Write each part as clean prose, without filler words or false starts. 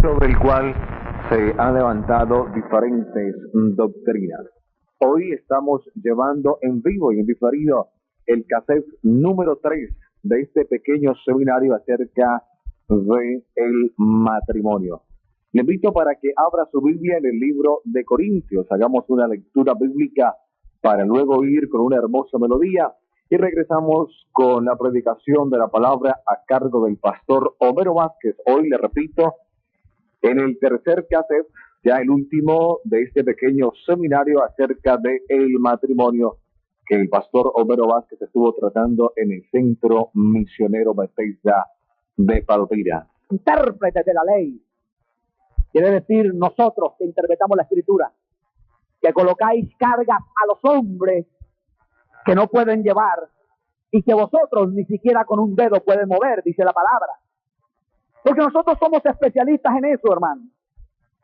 sobre el cual se han levantado diferentes doctrinas. Hoy estamos llevando en vivo y en diferido el cassette número 3 de este pequeño seminario acerca del matrimonio. Le invito para que abra su Biblia en el libro de Corintios, hagamos una lectura bíblica para luego ir con una hermosa melodía y regresamos con la predicación de la palabra a cargo del pastor Homero Vázquez. Hoy, le repito, en el tercer cassette, ya el último de este pequeño seminario acerca del matrimonio que el pastor Homero Vázquez estuvo tratando en el Centro Misionero Bethesda de Palmira. Intérpretes de la ley, quiere decir nosotros que interpretamos la Escritura, que colocáis cargas a los hombres que no pueden llevar y que vosotros ni siquiera con un dedo pueden mover, dice la palabra. Porque nosotros somos especialistas en eso, hermano.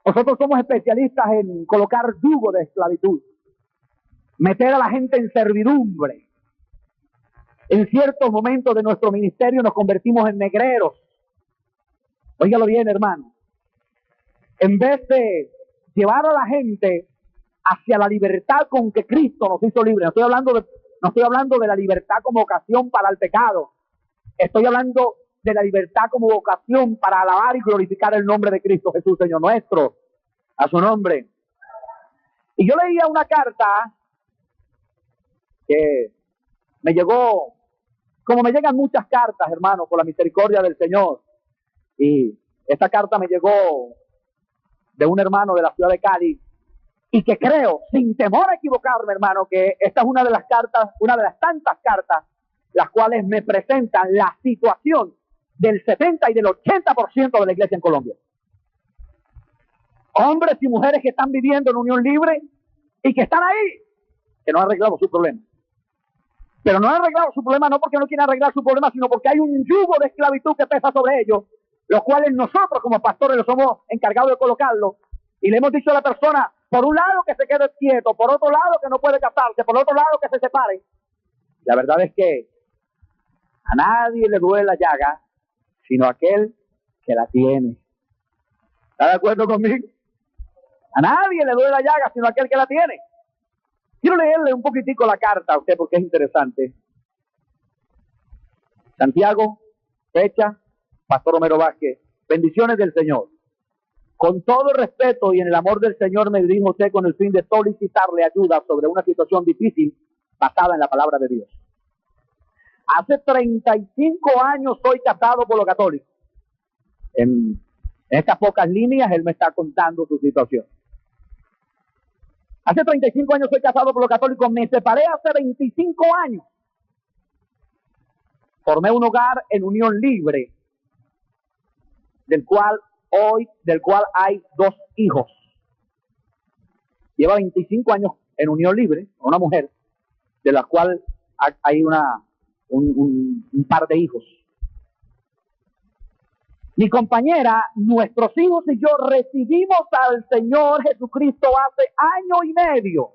Nosotros somos especialistas en colocar yugo de esclavitud, meter a la gente en servidumbre. En ciertos momentos de nuestro ministerio nos convertimos en negreros. Óigalo bien, hermano. En vez de llevar a la gente hacia la libertad con que Cristo nos hizo libres, no estoy hablando de la libertad como ocasión para el pecado. Estoy hablando de la libertad como vocación para alabar y glorificar el nombre de Cristo Jesús, Señor nuestro, a su nombre. Y yo leía una carta que me llegó, como me llegan muchas cartas, hermano, por la misericordia del Señor. Y esta carta me llegó de un hermano de la ciudad de Cali, y que creo, sin temor a equivocarme, hermano, que esta es una de las cartas, una de las tantas cartas, las cuales me presentan la situación del 70 y del 80% de la iglesia en Colombia. Hombres y mujeres que están viviendo en unión libre y que están ahí, que no han arreglado su problema. Pero no han arreglado su problema no porque no quieren arreglar su problema, sino porque hay un yugo de esclavitud que pesa sobre ellos, los cuales nosotros como pastores los somos encargados de colocarlo. Y le hemos dicho a la persona, por un lado que se quede quieto, por otro lado que no puede casarse, por otro lado que se separe. La verdad es que a nadie le duele la llaga, sino aquel que la tiene. ¿Está de acuerdo conmigo? A nadie le duele la llaga, sino aquel que la tiene. Quiero leerle un poquitico la carta a usted porque es interesante. Santiago, fecha, Pastor Homero Vázquez. Bendiciones del Señor. Con todo respeto y en el amor del Señor me dirijo a usted con el fin de solicitarle ayuda sobre una situación difícil basada en la palabra de Dios. Hace 35 años soy casado por lo católico. En estas pocas líneas él me está contando su situación. Hace 35 años soy casado por lo católico. Me separé hace 25 años. Formé un hogar en unión libre, del cual hay 2 hijos. Lleva 25 años en unión libre con una mujer, de la cual hay un par de hijos. Mi compañera, nuestros hijos y yo recibimos al Señor Jesucristo hace año y medio.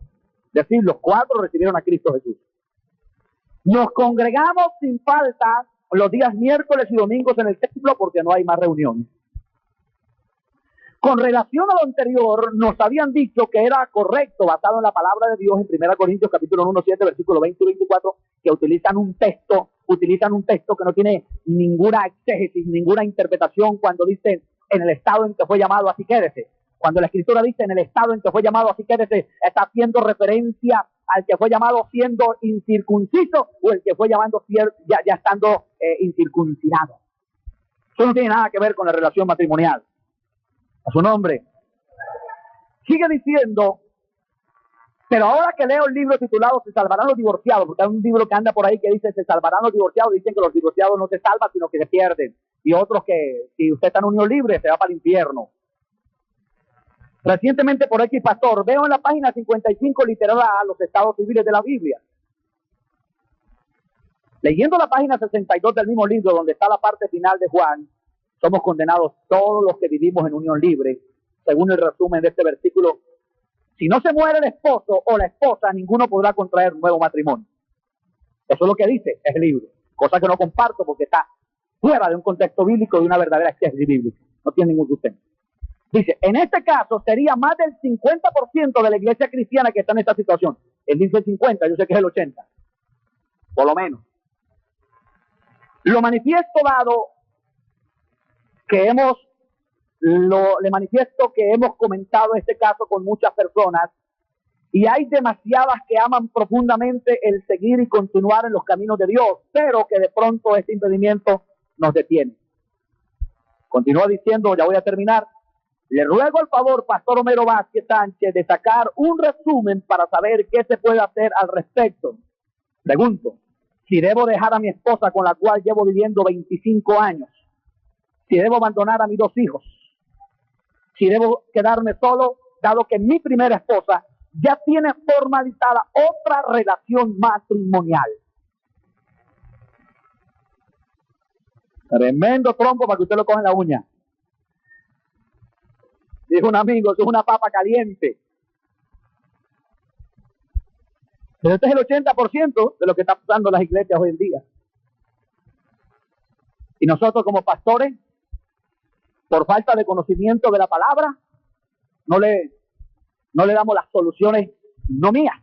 Es decir, los 4 recibieron a Cristo Jesús. Nos congregamos sin falta los días miércoles y domingos en el templo porque no hay más reuniones. Con relación a lo anterior, nos habían dicho que era correcto, basado en la palabra de Dios en 1 Corintios capítulo 1, 7, versículo 20 y 24, que utilizan un texto que no tiene ninguna exégesis, ninguna interpretación cuando dice en el estado en que fue llamado, así quédese. Cuando la Escritura dice en el estado en que fue llamado, así quédese, está haciendo referencia al que fue llamado siendo incircunciso o el que fue llamando ya estando incircuncidado. Eso no tiene nada que ver con la relación matrimonial. A su nombre. Sigue diciendo, pero ahora que leo el libro titulado Se salvarán los divorciados, porque hay un libro que anda por ahí que dice Se salvarán los divorciados, dicen que los divorciados no se salvan, sino que se pierden. Y otros que si usted está en unión libre, se va para el infierno. Recientemente por X Pastor, veo en la página 55 literal A los estados civiles de la Biblia. Leyendo la página 62 del mismo libro, donde está la parte final de Juan, somos condenados todos los que vivimos en unión libre, según el resumen de este versículo. Si no se muere el esposo o la esposa, ninguno podrá contraer nuevo matrimonio. Eso es lo que dice el libro, cosa que no comparto porque está fuera de un contexto bíblico y de una verdadera exégesis bíblica. No tiene ningún sustento. Dice, en este caso sería más del 50% de la iglesia cristiana que está en esta situación. Él dice el 50, yo sé que es el 80, por lo menos. Lo manifiesto dado que le manifiesto que hemos comentado este caso con muchas personas, y hay demasiadas que aman profundamente el seguir y continuar en los caminos de Dios, pero que de pronto este impedimento nos detiene. Continúa diciendo, ya voy a terminar, le ruego el favor, Pastor Homero Vázquez Sánchez, de sacar un resumen para saber qué se puede hacer al respecto. Pregunto, si debo dejar a mi esposa con la cual llevo viviendo 25 años, si debo abandonar a mis 2 hijos, si debo quedarme solo, dado que mi primera esposa ya tiene formalizada otra relación matrimonial. Tremendo trompo para que usted lo coja en la uña. Dijo un amigo, eso es una papa caliente. Pero este es el 80% de lo que está pasando en las iglesias hoy en día. Y nosotros como pastores, por falta de conocimiento de la palabra, no le damos las soluciones, no mías,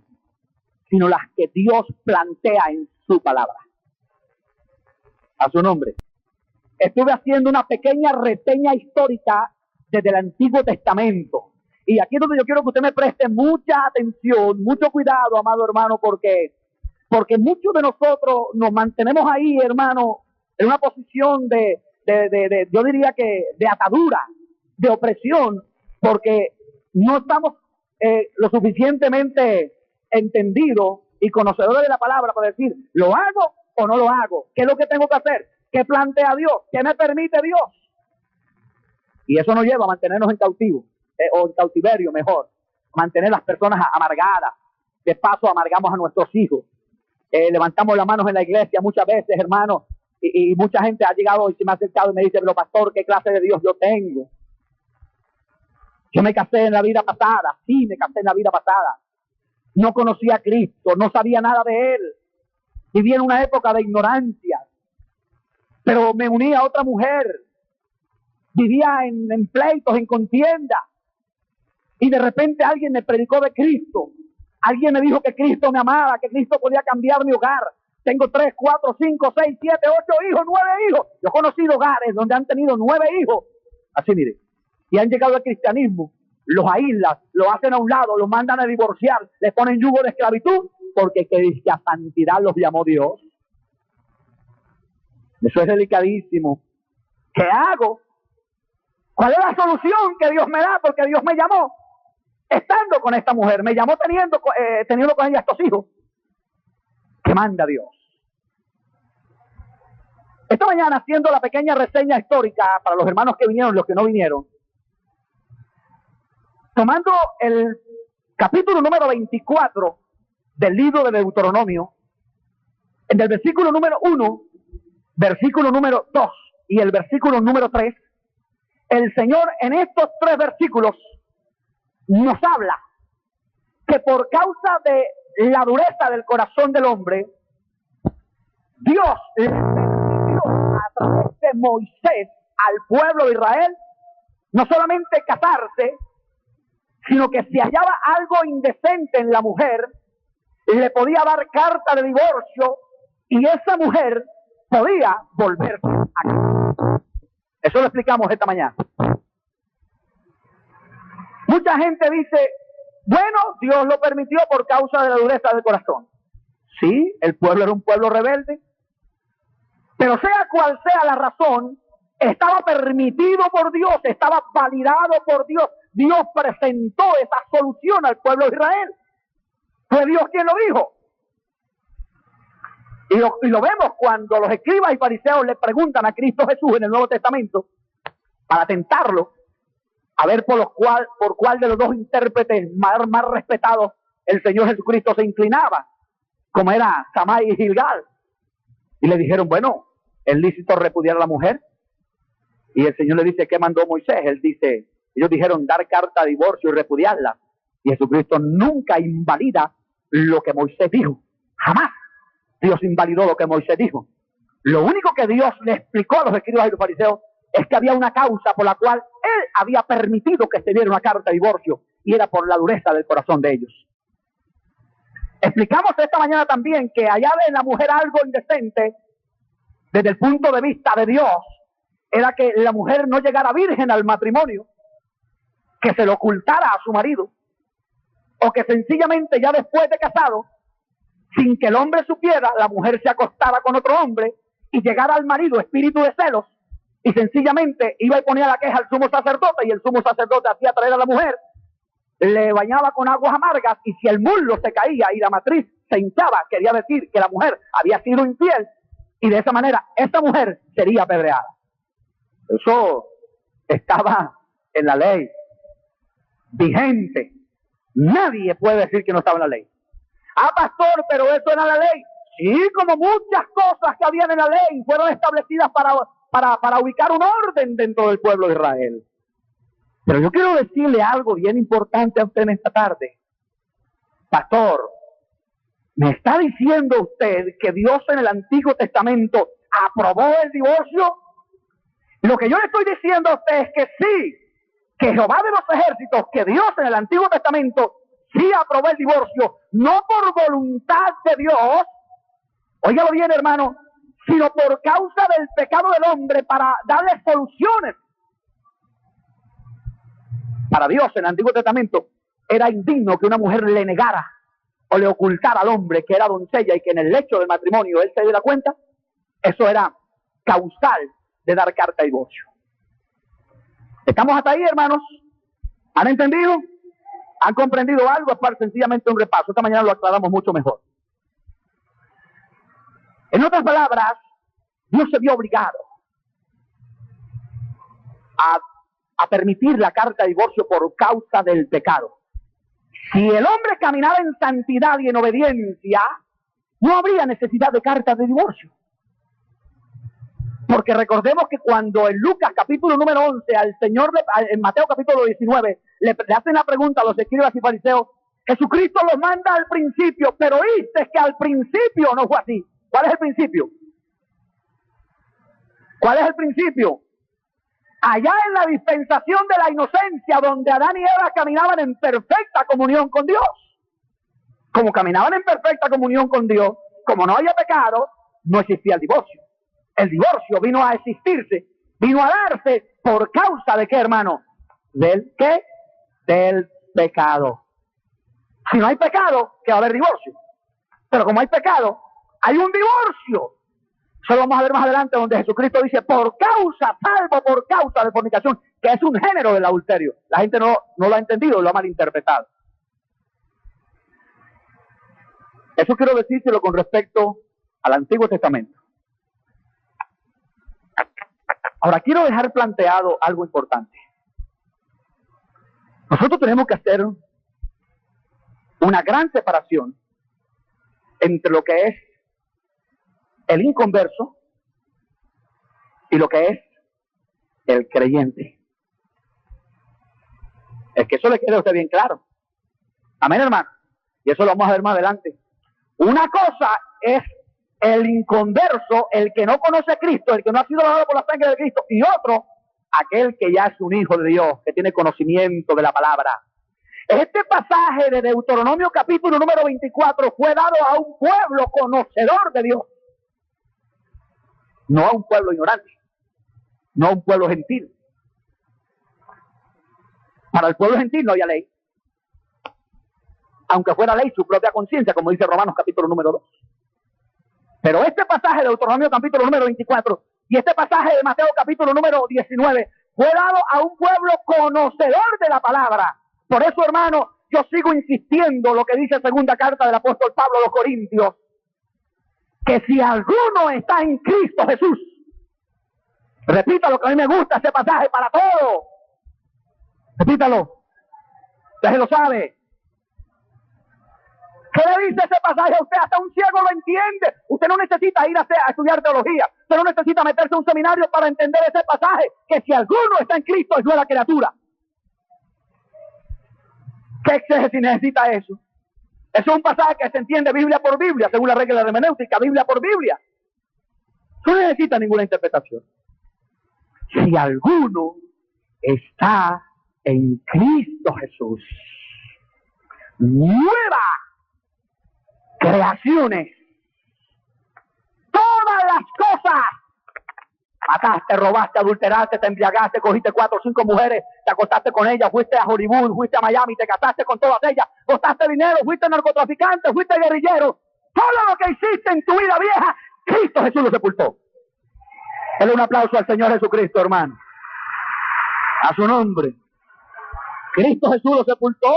sino las que Dios plantea en su palabra. A su nombre. Estuve haciendo una pequeña reseña histórica desde el Antiguo Testamento. Y aquí es donde yo quiero que usted me preste mucha atención, mucho cuidado, amado hermano, porque muchos de nosotros nos mantenemos ahí, hermano, en una posición yo diría que de atadura, de opresión, porque no estamos lo suficientemente entendidos y conocedores de la palabra para decir, ¿lo hago o no lo hago? ¿Qué es lo que tengo que hacer? ¿Qué plantea Dios? ¿Qué me permite Dios? Y eso nos lleva a mantenernos en cautivo, o en cautiverio mejor, mantener las personas amargadas. De paso amargamos a nuestros hijos. Levantamos las manos en la iglesia muchas veces, hermanos, y mucha gente ha llegado y se me ha acercado y me dice, pero pastor, ¿qué clase de Dios yo tengo? Yo me casé en la vida pasada, sí, me casé en la vida pasada. No conocía a Cristo, no sabía nada de Él. Vivía en una época de ignorancia. Pero me uní a otra mujer. Vivía en pleitos, en contienda. Y de repente alguien me predicó de Cristo. Alguien me dijo que Cristo me amaba, que Cristo podía cambiar mi hogar. Tengo 3, 4, 5, 6, 7, 8 hijos, 9 hijos. Yo he conocido hogares donde han tenido 9 hijos. Así, mire. Y han llegado al cristianismo, los aíslan, los hacen a un lado, los mandan a divorciar, les ponen yugo de esclavitud, porque que a santidad los llamó Dios. Eso es delicadísimo. ¿Qué hago? ¿Cuál es la solución que Dios me da? Porque Dios me llamó estando con esta mujer, me llamó teniendo con ella estos hijos. ¿Qué manda Dios? Esta mañana, haciendo la pequeña reseña histórica para los hermanos que vinieron y los que no vinieron, tomando el capítulo número 24 del libro de Deuteronomio, en el versículo número 1, versículo número 2 y el versículo número 3, el Señor en estos 3 versículos nos habla que por causa de la dureza del corazón del hombre, Dios le permitió a través de Moisés al pueblo de Israel no solamente casarse, sino que si hallaba algo indecente en la mujer, le podía dar carta de divorcio y esa mujer podía volverse a casar. Eso lo explicamos esta mañana. Mucha gente dice, bueno, Dios lo permitió por causa de la dureza del corazón. Sí, el pueblo era un pueblo rebelde, pero sea cual sea la razón, estaba permitido por Dios, estaba validado por Dios. Dios presentó esa solución al pueblo de Israel. Fue Dios quien lo dijo. Y lo vemos cuando los escribas y fariseos le preguntan a Cristo Jesús en el Nuevo Testamento para tentarlo, a ver por cuál de los 2 intérpretes más respetados el Señor Jesucristo se inclinaba, como era Samai y Gilgal. Y le dijeron, bueno, ¿es lícito repudiar a la mujer? Y el Señor le dice, ¿qué mandó Moisés? Ellos dijeron dar carta de divorcio y repudiarla. Y Jesucristo nunca invalida lo que Moisés dijo. Jamás Dios invalidó lo que Moisés dijo. Lo único que Dios le explicó a los escribas y los fariseos es que había una causa por la cual él había permitido que se diera una carta de divorcio, y era por la dureza del corazón de ellos. Explicamos esta mañana también que allá de la mujer algo indecente, desde el punto de vista de Dios, era que la mujer no llegara virgen al matrimonio, que se lo ocultara a su marido, o que sencillamente ya después de casado, sin que el hombre supiera, la mujer se acostara con otro hombre y llegara al marido espíritu de celos, y sencillamente iba y ponía la queja al sumo sacerdote, y el sumo sacerdote hacía traer a la mujer, le bañaba con aguas amargas, y si el muslo se caía y la matriz se hinchaba, quería decir que la mujer había sido infiel, y de esa manera esa mujer sería apedreada. Eso estaba en la ley, vigente. Nadie puede decir que no estaba en la ley. Ah, pastor, pero eso era la ley. Sí, como muchas cosas que habían en la ley fueron establecidas para ubicar un orden dentro del pueblo de Israel. Pero yo quiero decirle algo bien importante a usted en esta tarde. Pastor, ¿me está diciendo usted que Dios en el Antiguo Testamento aprobó el divorcio? Lo que yo le estoy diciendo a usted es que sí, que Jehová de los ejércitos, que Dios en el Antiguo Testamento sí aprobó el divorcio, no por voluntad de Dios, óigalo bien, hermano, sino por causa del pecado del hombre, para darle soluciones. Para Dios en el Antiguo Testamento era indigno que una mujer le negara o le ocultara al hombre que era doncella, y que en el lecho del matrimonio él se diera cuenta. Eso era causal de dar carta de divorcio. ¿Estamos hasta ahí, hermanos? ¿Han entendido? ¿Han comprendido algo? Es para sencillamente un repaso. Esta mañana lo aclaramos mucho mejor. En otras palabras, Dios se vio obligado a permitir la carta de divorcio por causa del pecado. Si el hombre caminaba en santidad y en obediencia, no habría necesidad de carta de divorcio. Porque recordemos que cuando en Lucas capítulo número 11, al Señor, en Mateo capítulo 19, le hacen la pregunta a los escribas y fariseos, Jesucristo los manda al principio, pero oíste que al principio no fue así. ¿Cuál es el principio? ¿Cuál es el principio? Allá en la dispensación de la inocencia, donde Adán y Eva caminaban en perfecta comunión con Dios. Como caminaban en perfecta comunión con Dios, como no había pecado, no existía el divorcio. El divorcio vino a existirse, vino a darse por causa de qué, hermano? ¿Del qué? Del pecado. Si no hay pecado, ¿qué va a haber divorcio? Pero como hay pecado, hay un divorcio. Eso lo vamos a ver más adelante, donde Jesucristo dice, por causa, salvo por causa de fornicación, que es un género del adulterio. La gente no lo ha entendido, lo ha malinterpretado. Eso quiero decírselo con respecto al Antiguo Testamento. Ahora, quiero dejar planteado algo importante. Nosotros tenemos que hacer una gran separación entre lo que es el inconverso y lo que es el creyente. Es que eso le quede a usted bien claro. Amén, hermano. Y eso lo vamos a ver más adelante. Una cosa es el inconverso, el que no conoce a Cristo, el que no ha sido lavado por la sangre de Cristo, y otro, aquel que ya es un hijo de Dios, que tiene conocimiento de la palabra. Este pasaje de Deuteronomio capítulo número 24 fue dado a un pueblo conocedor de Dios, no a un pueblo ignorante, no a un pueblo gentil. Para el pueblo gentil no había ley, aunque fuera ley su propia conciencia, como dice Romanos capítulo número 2. Pero este pasaje de Deuteronomio capítulo número 24 y este pasaje de Mateo capítulo número 19 fue dado a un pueblo conocedor de la palabra. Por eso, hermano, yo sigo insistiendo lo que dice segunda carta del apóstol Pablo a los Corintios, que si alguno está en Cristo Jesús, repítalo, que a mí me gusta ese pasaje para todo. Repítalo. Usted se lo sabe. ¿Qué le dice ese pasaje a usted? Hasta un ciego lo entiende. Usted no necesita ir a estudiar teología. Usted no necesita meterse a un seminario para entender ese pasaje. Que si alguno está en Cristo, es nueva criatura. ¿Qué exégesis necesita eso? Eso es un pasaje que se entiende Biblia por Biblia, según la regla de la hermenéutica, Biblia por Biblia. No necesita ninguna interpretación. si alguno está en Cristo Jesús, nueva creaciones. Todas las cosas. Mataste, robaste, adulteraste, te embriagaste, cogiste 4 o 5 mujeres, te acostaste con ellas, fuiste a Hollywood, fuiste a Miami, te casaste con todas ellas, gastaste dinero, fuiste narcotraficante, fuiste guerrillero. Todo lo que hiciste en tu vida vieja, Cristo Jesús lo sepultó. Dale un aplauso al Señor Jesucristo, hermano. A su nombre. Cristo Jesús lo sepultó.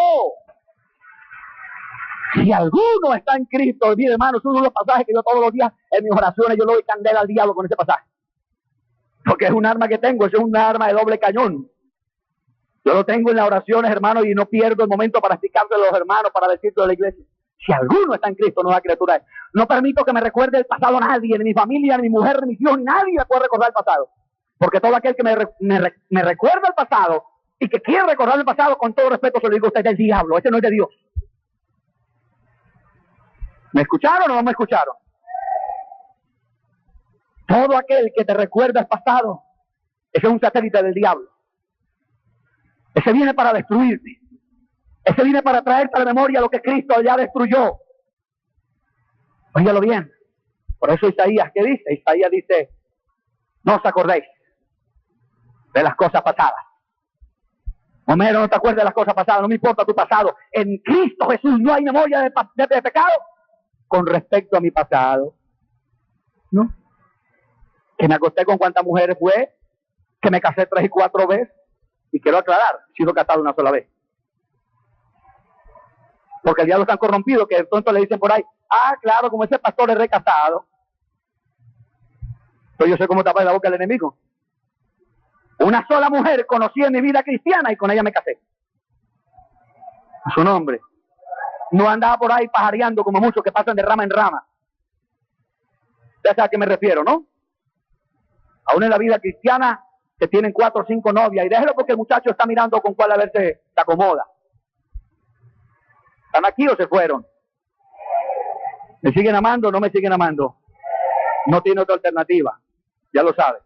Si alguno está en Cristo, mire, hermano, es uno de los pasajes que yo todos los días en mis oraciones yo le doy candela al diablo con ese pasaje. Porque es un arma que tengo, es un arma de doble cañón. Yo lo tengo en las oraciones, hermano, y no pierdo el momento para explicárselo a los hermanos, para decirlo a la iglesia. Si alguno está en Cristo, nueva criatura es. No permito que me recuerde el pasado a nadie, ni mi familia, ni mi mujer, ni mis hijos, ni nadie me puede recordar el pasado. Porque todo aquel que me recuerda el pasado y que quiere recordar el pasado, con todo respeto se lo digo, usted es del diablo, este no es de Dios. ¿Me escucharon o no me escucharon? Todo aquel que te recuerda el pasado, ese es un satélite del diablo. Ese viene para destruirte. Ese viene para traerte a la memoria lo que Cristo ya destruyó. Óigalo bien. Por eso Isaías, ¿qué dice? Isaías dice, no os acordéis de las cosas pasadas. Homero, no te acuerdas de las cosas pasadas, no me importa tu pasado. En Cristo Jesús no hay memoria de pecado con respecto a mi pasado. ¿No? Que me acosté con cuántas mujeres fue, que me casé 3 y 4 veces, y quiero aclarar, he sido casado una sola vez. Porque el diablo está corrompido, que de pronto le dicen por ahí, ah, claro, como ese pastor es recasado. Pero yo sé cómo tapar la boca al enemigo. Una sola mujer conocí en mi vida cristiana y con ella me casé. A su nombre. No andaba por ahí pajareando como muchos que pasan de rama en rama. Ya sabe a qué me refiero, ¿no? Aún en la vida cristiana que tienen 4 o 5 novias, y déjelo porque el muchacho está mirando con cuál a ver se acomoda. ¿Están aquí o se fueron? ¿Me siguen amando o no me siguen amando? No tiene otra alternativa, ya lo sabe.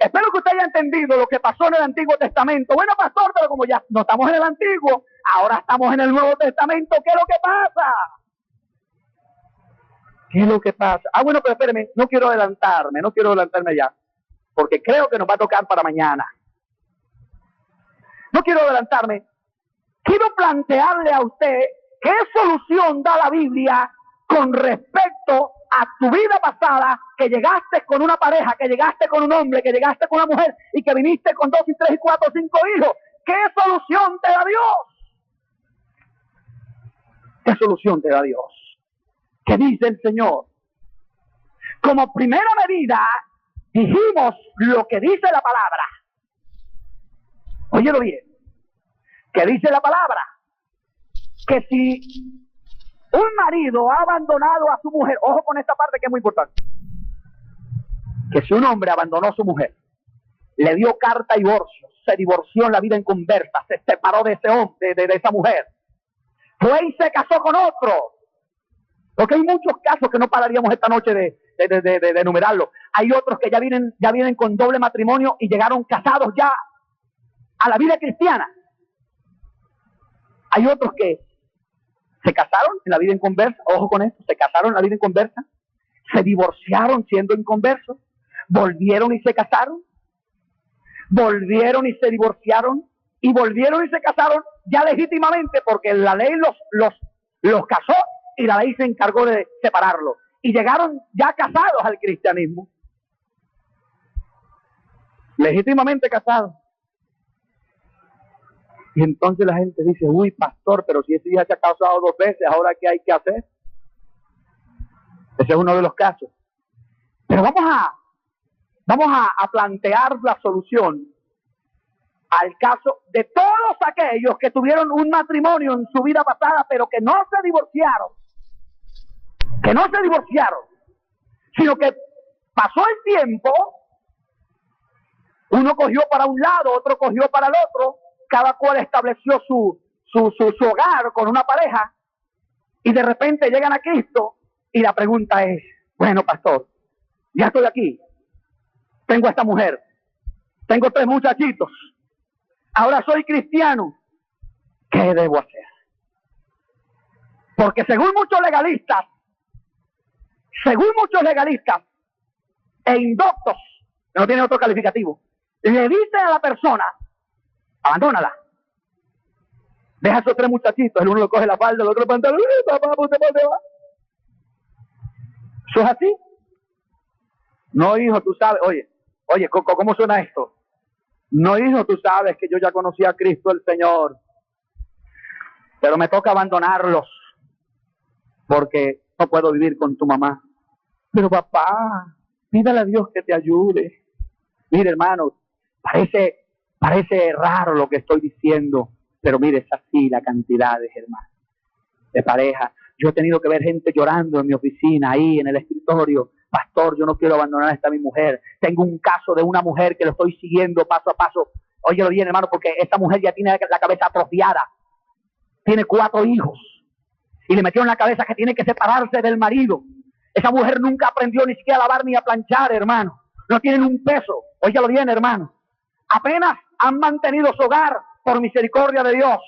Espero que usted haya entendido lo que pasó en el Antiguo Testamento. Bueno, pastor, pero como ya no estamos en el Antiguo, ahora estamos en el Nuevo Testamento, ¿qué es lo que pasa? ¿Qué es lo que pasa? Ah, bueno, pero espéreme, no quiero adelantarme ya, porque creo que nos va a tocar para mañana. No quiero adelantarme. Quiero plantearle a usted qué solución da la Biblia con respecto a tu vida pasada, que llegaste con una pareja, que llegaste con un hombre, que llegaste con una mujer y que viniste con 2 y 3 y 4 y 5 hijos. ¿Qué solución te da Dios? ¿Qué solución te da Dios? ¿Qué dice el Señor? Como primera medida, dijimos lo que dice la palabra. Óyelo bien. ¿Qué dice la palabra? Que si un marido ha abandonado a su mujer, ojo con esta parte que es muy importante, que si un hombre abandonó a su mujer, le dio carta de divorcio, se divorció en la vida en conversa, se separó de ese hombre, de esa mujer, fue y se casó con otro, porque hay muchos casos que no pararíamos esta noche de enumerarlo. Hay otros que ya vienen con doble matrimonio y llegaron casados ya a la vida cristiana. Hay otros que se casaron en la vida inconversa, ojo con esto, se casaron en la vida inconversa, se divorciaron siendo inconversos, volvieron y se casaron, volvieron y se divorciaron, y volvieron y se casaron ya legítimamente porque la ley los casó y la ley se encargó de separarlos. Y llegaron ya casados al cristianismo, legítimamente casados. Y entonces la gente dice, uy, pastor, pero si ese día se ha casado 2 veces, ¿ahora qué hay que hacer? Ese es uno de los casos. Pero vamos a plantear la solución al caso de todos aquellos que tuvieron un matrimonio en su vida pasada, pero que no se divorciaron. Que no se divorciaron, sino que pasó el tiempo, uno cogió para un lado, otro cogió para el otro, cada cual estableció su hogar con una pareja, y de repente llegan a Cristo, y la pregunta es, bueno, pastor, ya estoy aquí, tengo a esta mujer, tengo 3 muchachitos, ahora soy cristiano, ¿qué debo hacer? Porque según muchos legalistas e indoctos, que no tienen otro calificativo, le dicen a la persona, abandónala. Deja a esos 3 muchachitos, el uno le coge la falda, el otro el pantalón, papá, ¿usted por dónde va? ¿Eso es así? No, hijo, tú sabes, oye, ¿cómo suena esto? No, hijo, tú sabes que yo ya conocí a Cristo el Señor, pero me toca abandonarlos porque no puedo vivir con tu mamá. Pero papá, pídale a Dios que te ayude. Mire, hermano, parece raro lo que estoy diciendo, pero mire, es así la cantidad de hermanos, de pareja. Yo he tenido que ver gente llorando en mi oficina, ahí en el escritorio. Pastor, yo no quiero abandonar a esta mi mujer. Tengo un caso de una mujer que lo estoy siguiendo paso a paso. Óyelo bien, hermano, porque esta mujer ya tiene la cabeza atrofiada. Tiene 4 hijos. Y le metieron en la cabeza que tiene que separarse del marido. Esa mujer nunca aprendió ni siquiera a lavar ni a planchar, hermano. No tienen un peso. Óyelo bien, hermano. Apenas han mantenido su hogar por misericordia de Dios.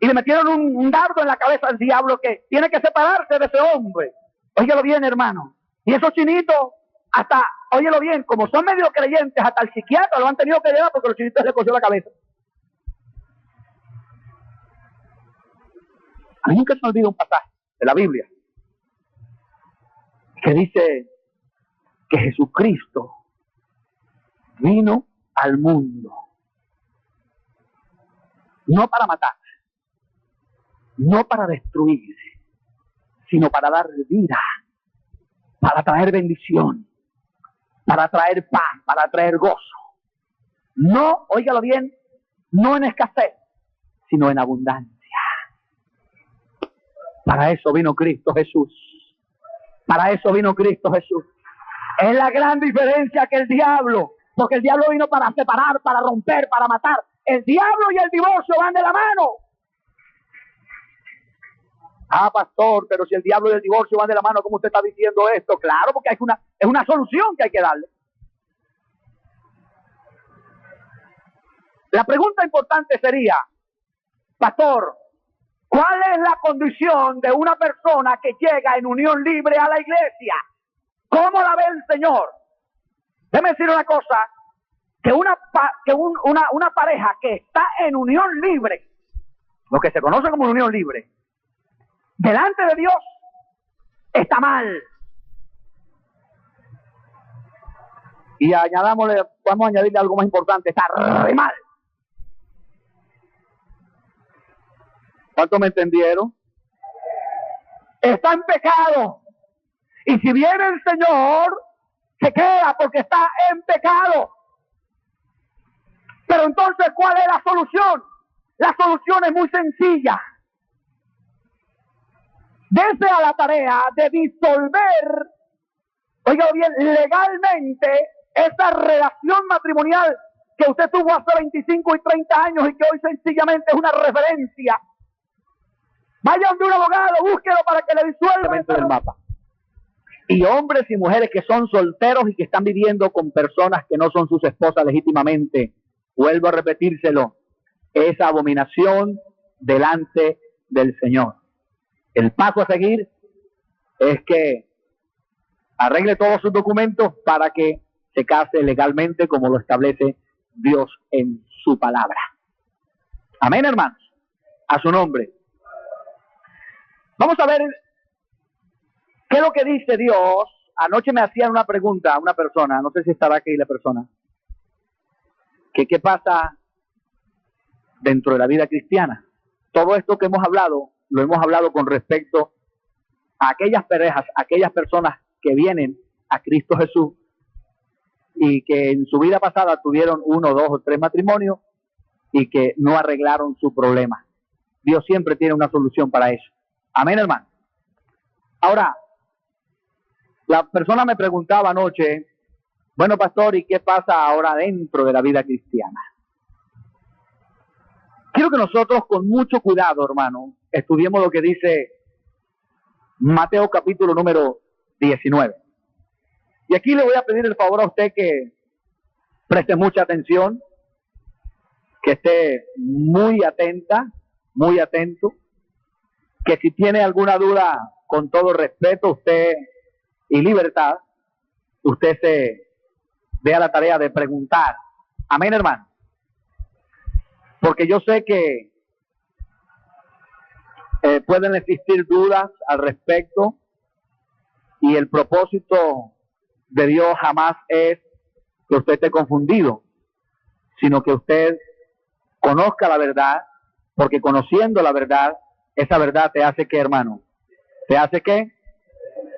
Y le metieron un dardo en la cabeza al diablo que tiene que separarse de ese hombre. Óyelo bien, hermano. Y esos chinitos, hasta, óyelo bien, como son medio creyentes, hasta el psiquiatra lo han tenido que llevar porque los chinitos le cosió la cabeza. A mí nunca se me olvida un pasaje de la Biblia que dice que Jesucristo vino al mundo no para matar, no para destruir, sino para dar vida, para traer bendición, para traer paz, para traer gozo. No, óigalo bien, no en escasez, sino en abundancia. Para eso vino Cristo Jesús. Para eso vino Cristo Jesús. Es la gran diferencia que el diablo, porque el diablo vino para separar, para romper, para matar. El diablo y el divorcio van de la mano. Ah, pastor, pero si el diablo y el divorcio van de la mano, ¿cómo usted está diciendo esto? Claro, porque es una solución que hay que darle. La pregunta importante sería, pastor, ¿cuál es la condición de una persona que llega en unión libre a la iglesia? ¿Cómo la ve el Señor? Déjeme decir una cosa, que una pareja que está en unión libre, lo que se conoce como unión libre, delante de Dios, está mal. Y vamos a añadirle algo más importante, está re mal. ¿Cuántos me entendieron? Está en pecado. Y si viene el Señor, se queda porque está en pecado. Pero entonces, ¿cuál es la solución? La solución es muy sencilla. Dese a la tarea de disolver, oiga bien, legalmente esa relación matrimonial que usted tuvo hace 25 y 30 años y que hoy sencillamente es una referencia. Vayan de un abogado, búsquelo para que le disuelva el mapa. Y hombres y mujeres que son solteros y que están viviendo con personas que no son sus esposas legítimamente, vuelvo a repetírselo, es abominación delante del Señor. El paso a seguir es que arregle todos sus documentos para que se case legalmente como lo establece Dios en su palabra. Amén, hermanos. A su nombre. Vamos a ver qué es lo que dice Dios. Anoche me hacían una pregunta a una persona, no sé si estará aquí la persona, que qué pasa dentro de la vida cristiana. Todo esto que hemos hablado, lo hemos hablado con respecto a aquellas parejas, aquellas personas que vienen a Cristo Jesús y que en su vida pasada tuvieron 1, 2 o 3 matrimonios y que no arreglaron su problema. Dios siempre tiene una solución para eso. Amén, hermano. Ahora, la persona me preguntaba anoche, bueno, pastor, ¿y qué pasa ahora dentro de la vida cristiana? Quiero que nosotros con mucho cuidado, hermano, estudiemos lo que dice Mateo capítulo número 19. Y aquí le voy a pedir el favor a usted que Preste mucha atención, que esté muy atenta, muy atento, que si tiene alguna duda, con todo respeto usted y libertad, usted se dé a la tarea de preguntar. Amén, hermano. Porque yo sé que pueden existir dudas al respecto, y el propósito de Dios jamás es que usted esté confundido, sino que usted conozca la verdad, porque conociendo la verdad, esa verdad te hace ¿qué, hermano? Te hace ¿qué?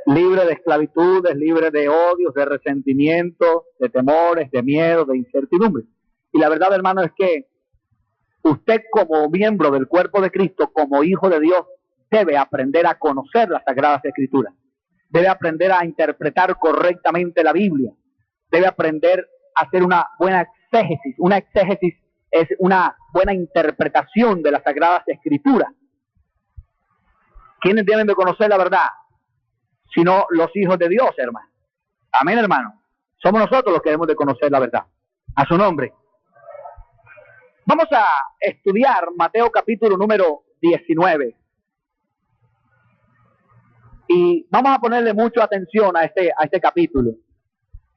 Libre de esclavitudes, libre de odios, de resentimientos, de temores, de miedo, de incertidumbre. Y la verdad, hermano, es que usted, como miembro del cuerpo de Cristo, como hijo de Dios, debe aprender a conocer las Sagradas Escrituras. Debe aprender a interpretar correctamente la Biblia. Debe aprender a hacer una buena exégesis. Una exégesis es una buena interpretación de las Sagradas Escrituras. ¿Quiénes deben de conocer la verdad? Sino los hijos de Dios, hermano. Amén, hermano. Somos nosotros los que debemos de conocer la verdad. A su nombre. Vamos a estudiar Mateo capítulo número 19. Y vamos a ponerle mucha atención a este capítulo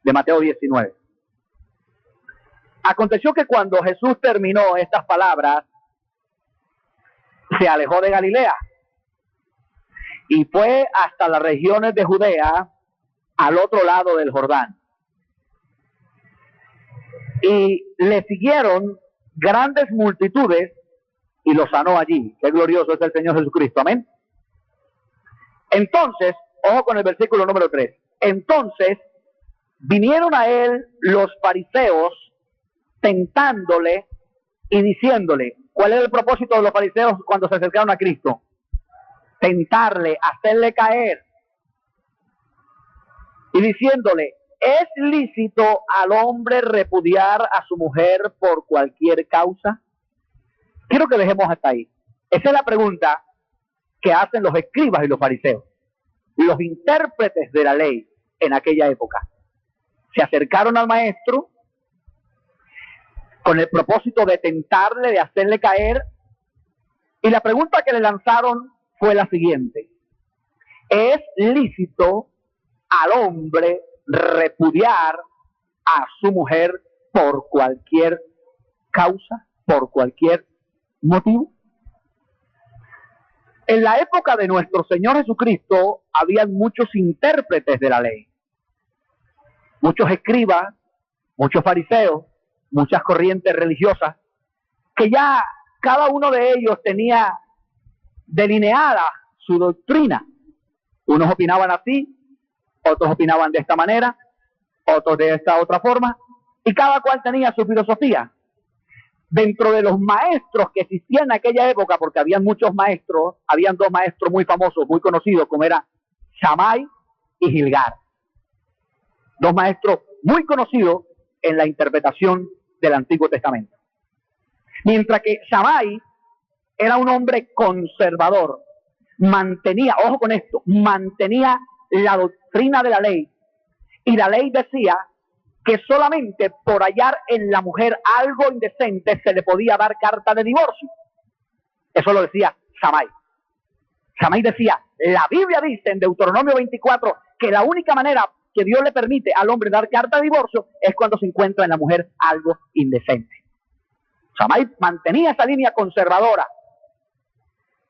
de Mateo 19. Aconteció que cuando Jesús terminó estas palabras, se alejó de Galilea y fue hasta las regiones de Judea, al otro lado del Jordán. Y le siguieron grandes multitudes y lo sanó allí. Qué glorioso es el Señor Jesucristo. Amén. Entonces, ojo con el versículo número 3. Entonces vinieron a él los fariseos tentándole y diciéndole. ¿Cuál era el propósito de los fariseos cuando se acercaron a Cristo? Tentarle, hacerle caer. Y diciéndole, ¿es lícito al hombre repudiar a su mujer por cualquier causa? Quiero que dejemos hasta ahí. Esa es la pregunta que hacen los escribas y los fariseos, los intérpretes de la ley en aquella época. Se acercaron al maestro con el propósito de tentarle, de hacerle caer, y la pregunta que le lanzaron fue la siguiente: ¿es lícito al hombre repudiar a su mujer por cualquier causa, por cualquier motivo? En la época de nuestro Señor Jesucristo habían muchos intérpretes de la ley, muchos escribas, muchos fariseos, muchas corrientes religiosas, que ya cada uno de ellos tenía delineada su doctrina. Unos opinaban así, otros opinaban de esta manera, otros de esta otra forma, y cada cual tenía su filosofía. Dentro de los maestros que existían en aquella época, porque habían muchos maestros, habían dos maestros muy famosos, muy conocidos, como eran Shammai y Gilgal. Dos maestros muy conocidos en la interpretación del Antiguo Testamento. Mientras que Shammai era un hombre conservador, mantenía, ojo con esto, mantenía la doctrina de la ley, y la ley decía que solamente por hallar en la mujer algo indecente se le podía dar carta de divorcio. Eso lo decía Shammai. Shammai decía, la Biblia dice en Deuteronomio 24 que la única manera que Dios le permite al hombre dar carta de divorcio es cuando se encuentra en la mujer algo indecente. Shammai mantenía esa línea conservadora,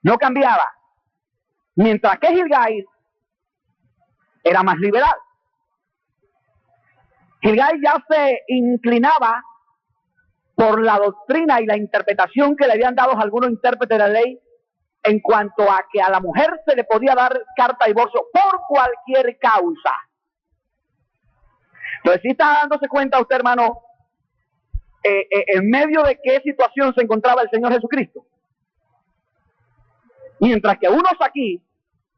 no cambiaba, mientras que Gilgal era más liberal. Gilgal ya se inclinaba por la doctrina y la interpretación que le habían dado algunos intérpretes de la ley en cuanto a que a la mujer se le podía dar carta de divorcio por cualquier causa. Entonces, ¿sí está dándose cuenta usted, hermano, en medio de qué situación se encontraba el Señor Jesucristo? Mientras que unos aquí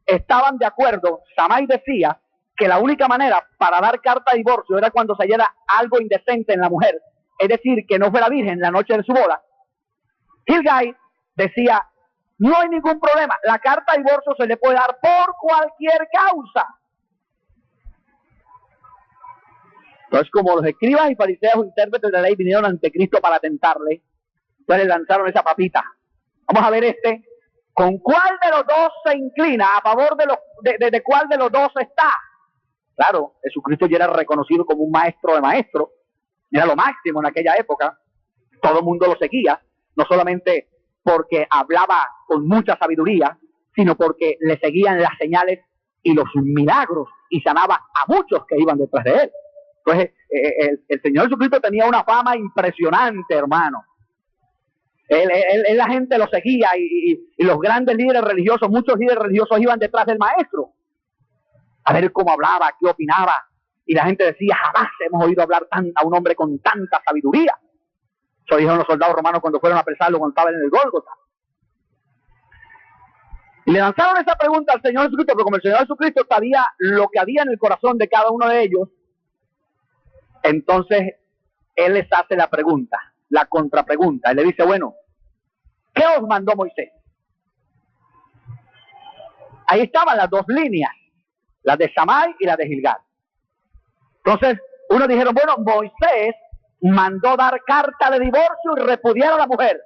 estaban de acuerdo, Shammai decía que la única manera para dar carta de divorcio era cuando se hallara algo indecente en la mujer, es decir, que no fuera virgen la noche de su boda. Gilgal decía, no hay ningún problema, la carta de divorcio se le puede dar por cualquier causa. Entonces, como los escribas y fariseos intérpretes de la ley vinieron ante Cristo para tentarle, entonces le lanzaron esa papita. Vamos a ver ¿con cuál de los dos se inclina? ¿A favor de cuál de los dos está? Claro, Jesucristo ya era reconocido como un maestro de maestros. Era lo máximo en aquella época. Todo el mundo lo seguía, no solamente porque hablaba con mucha sabiduría, sino porque le seguían las señales y los milagros y sanaba a muchos que iban detrás de él. Entonces, el Señor Jesucristo tenía una fama impresionante, hermano. La gente lo seguía y los grandes líderes religiosos, muchos líderes religiosos iban detrás del maestro a ver cómo hablaba, qué opinaba. Y la gente decía, jamás hemos oído hablar a un hombre con tanta sabiduría. Eso dijeron los soldados romanos cuando fueron a apresarlo cuando estaba en el Gólgota. Y le lanzaron esa pregunta al Señor Jesucristo, pero como el Señor Jesucristo sabía lo que había en el corazón de cada uno de ellos, entonces Él les hace la pregunta, la contrapregunta. Él le dice, bueno, ¿qué os mandó Moisés? Ahí estaban las dos líneas, la de Shammai y la de Gilgal. Entonces, unos dijeron, bueno, Moisés mandó dar carta de divorcio y repudiar a la mujer.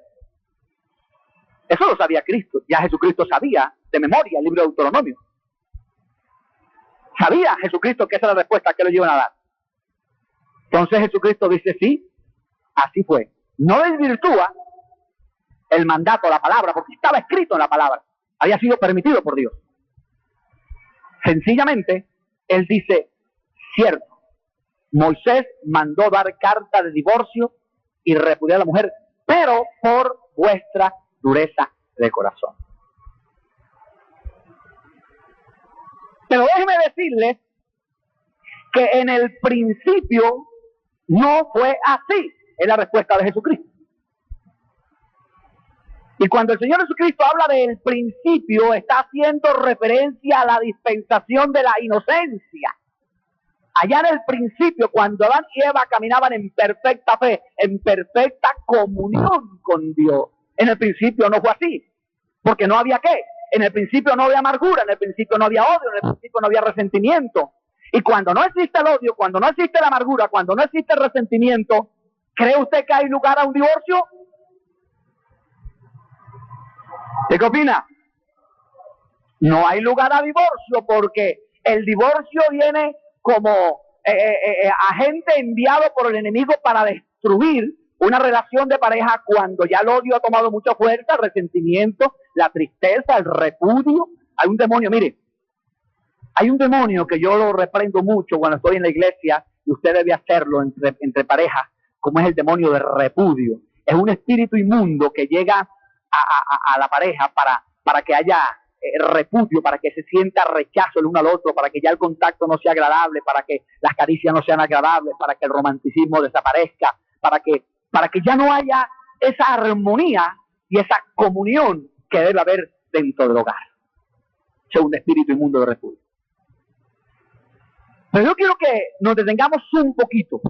Eso lo sabía Cristo. Ya Jesucristo sabía de memoria el libro de Deuteronomio. Sabía Jesucristo que esa es la respuesta que le iban a dar. Entonces Jesucristo dice, sí, así fue. No desvirtúa el mandato, la palabra, porque estaba escrito en la palabra. Había sido permitido por Dios. Sencillamente, Él dice, cierto, Moisés mandó dar carta de divorcio y repudiar a la mujer, pero por vuestra dureza de corazón. Pero déjenme decirles que en el principio no fue así. Es la respuesta de Jesucristo. Y cuando el Señor Jesucristo habla del principio, está haciendo referencia a la dispensación de la inocencia. Allá en el principio, cuando Adán y Eva caminaban en perfecta fe, en perfecta comunión con Dios, en el principio no fue así, porque no había qué. En el principio no había amargura, en el principio no había odio, en el principio no había resentimiento. Y cuando no existe el odio, cuando no existe la amargura, cuando no existe el resentimiento, ¿cree usted que hay lugar a un divorcio? ¿Qué opina? No hay lugar a divorcio, porque el divorcio viene como agente enviado por el enemigo para destruir una relación de pareja cuando ya el odio ha tomado mucha fuerza, el resentimiento, la tristeza, el repudio. Hay un demonio, mire, hay un demonio que yo lo reprendo mucho cuando estoy en la iglesia, y usted debe hacerlo entre parejas, como es el demonio del repudio. Es un espíritu inmundo que llega a la pareja para que haya repudio, para que se sienta rechazo el uno al otro, para que ya el contacto no sea agradable, para que las caricias no sean agradables, para que el romanticismo desaparezca, para que ya no haya esa armonía y esa comunión que debe haber dentro del hogar. Es un espíritu inmundo de repudio. Pero yo quiero que nos detengamos un poquito.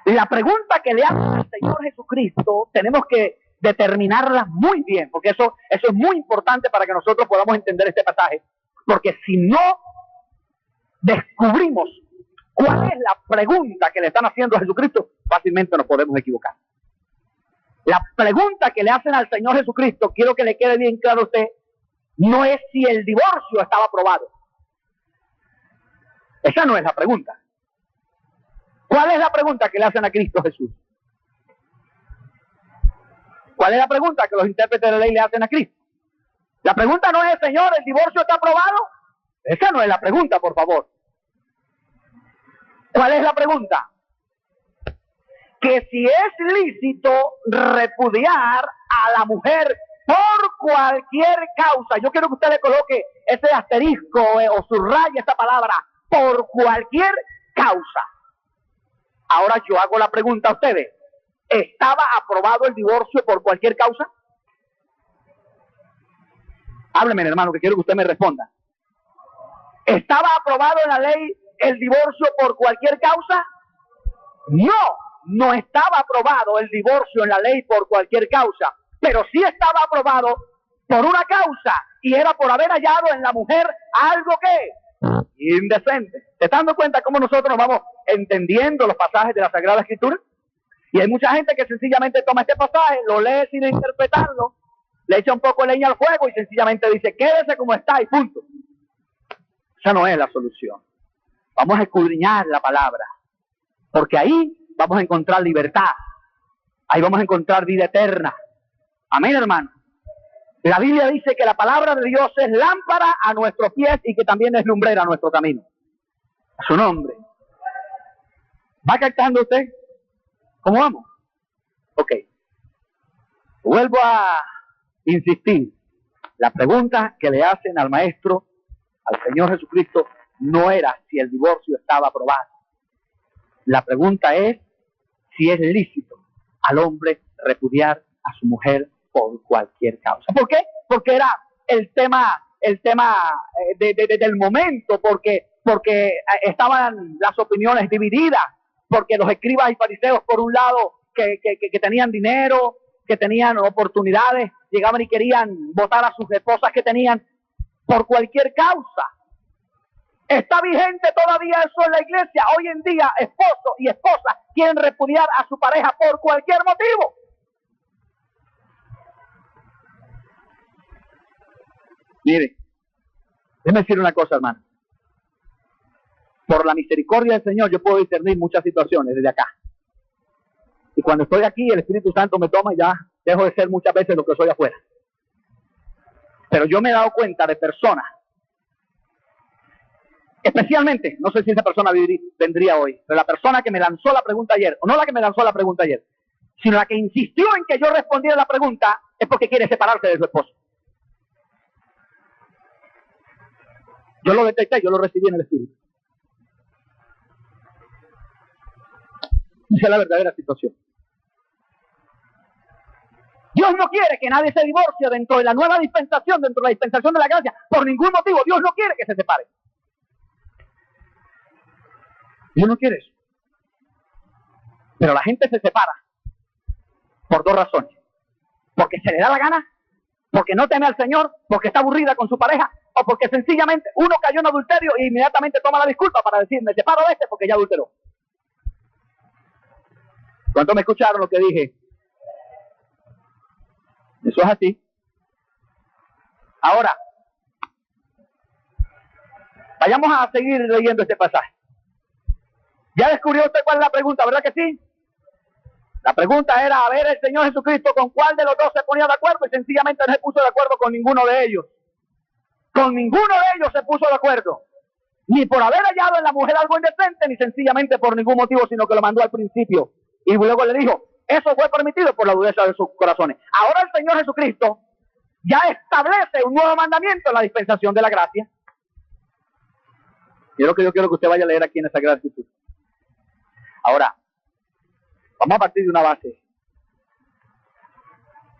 La pregunta que le hace al Señor Jesucristo tenemos que determinarla muy bien, porque eso es muy importante para que nosotros podamos entender este pasaje. Porque si no descubrimos cuál es la pregunta que le están haciendo a Jesucristo, fácilmente nos podemos equivocar. La pregunta que le hacen al Señor Jesucristo, quiero que le quede bien claro a usted, no es si el divorcio estaba aprobado. Esa no es la pregunta. ¿Cuál es la pregunta que le hacen a Cristo Jesús? ¿Cuál es la pregunta que los intérpretes de la ley le hacen a Cristo? La pregunta no es, Señor, ¿el divorcio está aprobado? Esa no es la pregunta, por favor. ¿Cuál es la pregunta? Que si es lícito repudiar a la mujer por cualquier causa. Yo quiero que usted le coloque ese asterisco o subraye esa palabra, por cualquier causa. Ahora yo hago la pregunta a ustedes. ¿Estaba aprobado el divorcio por cualquier causa? Hábleme, hermano, que quiero que usted me responda. ¿Estaba aprobado en la ley el divorcio por cualquier causa? No estaba aprobado el divorcio en la ley por cualquier causa, pero sí estaba aprobado por una causa, y era por haber hallado en la mujer algo que indecente. ¿Te estás dando cuenta cómo nosotros nos vamos entendiendo los pasajes de la Sagrada Escritura? Y hay mucha gente que sencillamente toma este pasaje, lo lee sin interpretarlo, le echa un poco de leña al fuego y sencillamente dice, quédese como está y punto. Esa no es la solución. Vamos a escudriñar la palabra, porque ahí vamos a encontrar libertad, ahí vamos a encontrar vida eterna. Amén, hermano. La Biblia dice que la palabra de Dios es lámpara a nuestros pies y que también es lumbrera a nuestro camino. A su nombre. ¿Va captando usted? ¿Cómo vamos? Ok. Vuelvo a insistir. La pregunta que le hacen al Maestro, al Señor Jesucristo, no era si el divorcio estaba aprobado. La pregunta es si es lícito al hombre repudiar a su mujer por cualquier causa. ¿Por qué? Porque era el tema del momento, porque estaban las opiniones divididas, porque los escribas y fariseos, por un lado, que tenían dinero, que tenían oportunidades, llegaban y querían votar a sus esposas que tenían por cualquier causa. Está vigente todavía eso en la iglesia. Hoy en día, esposo y esposa quieren repudiar a su pareja por cualquier motivo. Mire, déjeme decir una cosa, hermano. Por la misericordia del Señor yo puedo discernir muchas situaciones desde acá. Y cuando estoy aquí, el Espíritu Santo me toma y ya dejo de ser muchas veces lo que soy afuera. Pero yo me he dado cuenta de personas, especialmente, no sé si esa persona vendría hoy, pero la persona que me lanzó la pregunta ayer, o no la que me lanzó la pregunta ayer, sino la que insistió en que yo respondiera la pregunta, es porque quiere separarse de su esposo. Yo lo detecté, yo lo recibí en el Espíritu. Esa es la verdadera situación. Dios no quiere que nadie se divorcie dentro de la nueva dispensación, dentro de la dispensación de la gracia, por ningún motivo. Dios no quiere que se separen. Dios no quiere eso. Pero la gente se separa por dos razones. Porque se le da la gana, porque no teme al Señor, porque está aburrida con su pareja, o porque sencillamente uno cayó en adulterio e inmediatamente toma la disculpa para decir, me separo de este porque ya adulteró. ¿Cuántos me escucharon lo que dije? Eso es así. Ahora, vayamos a seguir leyendo este pasaje. Ya descubrió usted cuál es la pregunta, ¿verdad que sí? La pregunta era, a ver, el Señor Jesucristo, ¿con cuál de los dos se ponía de acuerdo? Y sencillamente no se puso de acuerdo con ninguno de ellos. Con ninguno de ellos se puso de acuerdo. Ni por haber hallado en la mujer algo indecente, ni sencillamente por ningún motivo, sino que lo mandó al principio. Y luego le dijo, eso fue permitido por la dureza de sus corazones. Ahora el Señor Jesucristo ya establece un nuevo mandamiento en la dispensación de la gracia. Y es lo que yo quiero que usted vaya a leer aquí en esa Sagrada Escritura. Ahora, vamos a partir de una base.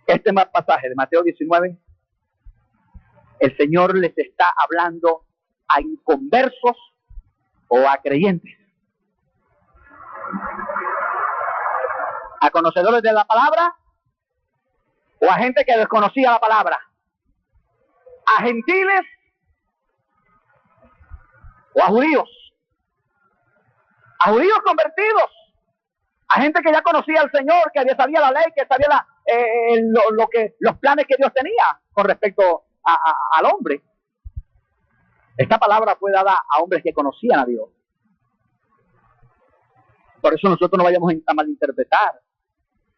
Este pasaje de Mateo 19, el Señor les está hablando a inconversos o a creyentes, a conocedores de la palabra o a gente que desconocía la palabra, a gentiles o a judíos convertidos, a gente que ya conocía al Señor, que sabía la ley, que sabía los planes que Dios tenía con respecto al hombre. Esta palabra fue dada a hombres que conocían a Dios. Por eso nosotros no vayamos a malinterpretar.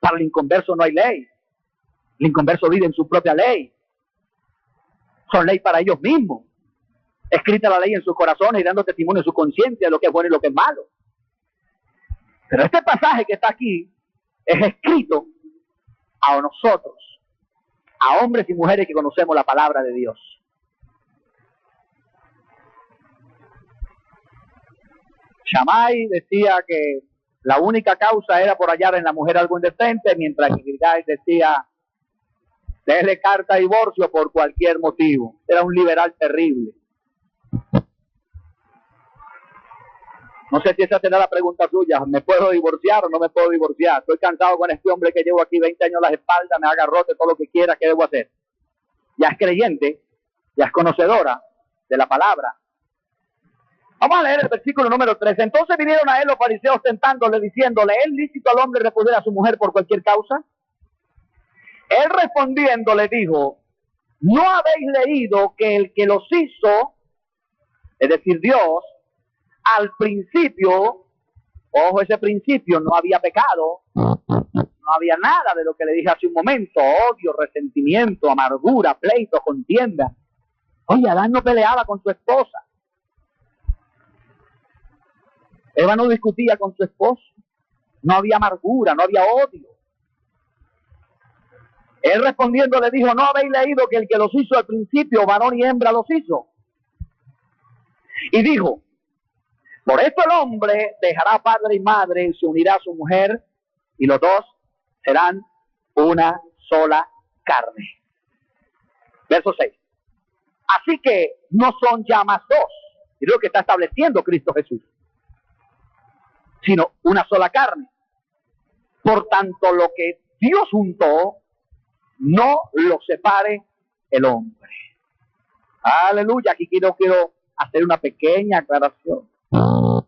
Para el inconverso no hay ley. El inconverso vive en su propia ley. Son ley para ellos mismos. Escrita la ley en sus corazones y dando testimonio en su conciencia de lo que es bueno y lo que es malo. Pero este pasaje que está aquí es escrito a nosotros, a hombres y mujeres que conocemos la palabra de Dios. Shammai decía que la única causa era por hallar en la mujer algo indecente, mientras que Gilgal decía, déjele carta de divorcio por cualquier motivo. Era un liberal terrible. No sé si esa será la pregunta suya. ¿Me puedo divorciar o no me puedo divorciar? Estoy cansado con este hombre que llevo aquí 20 años a las espaldas, me haga rote, todo lo que quiera, ¿qué debo hacer? Ya es creyente, ya es conocedora de la palabra. Vamos a leer el versículo número 3. Entonces vinieron a él los fariseos tentándole, diciéndole, ¿es lícito al hombre repudiar a su mujer por cualquier causa? Él respondiendo le dijo, ¿no habéis leído que el que los hizo, es decir, Dios, al principio, ojo, ese principio, no había pecado, no había nada de lo que le dije hace un momento, odio, resentimiento, amargura, pleito, contienda. Oye, Adán no peleaba con su esposa. Eva no discutía con su esposo. No había amargura, no había odio. Él respondiendo le dijo, ¿no habéis leído que el que los hizo al principio, varón y hembra los hizo? Y dijo, por esto el hombre dejará padre y madre y se unirá a su mujer y los dos serán una sola carne. Verso 6. Así que no son ya más dos, es lo que está estableciendo Cristo Jesús, sino una sola carne. Por tanto, lo que Dios juntó, no lo separe el hombre. Aleluya, aquí quiero hacer una pequeña aclaración. Quiero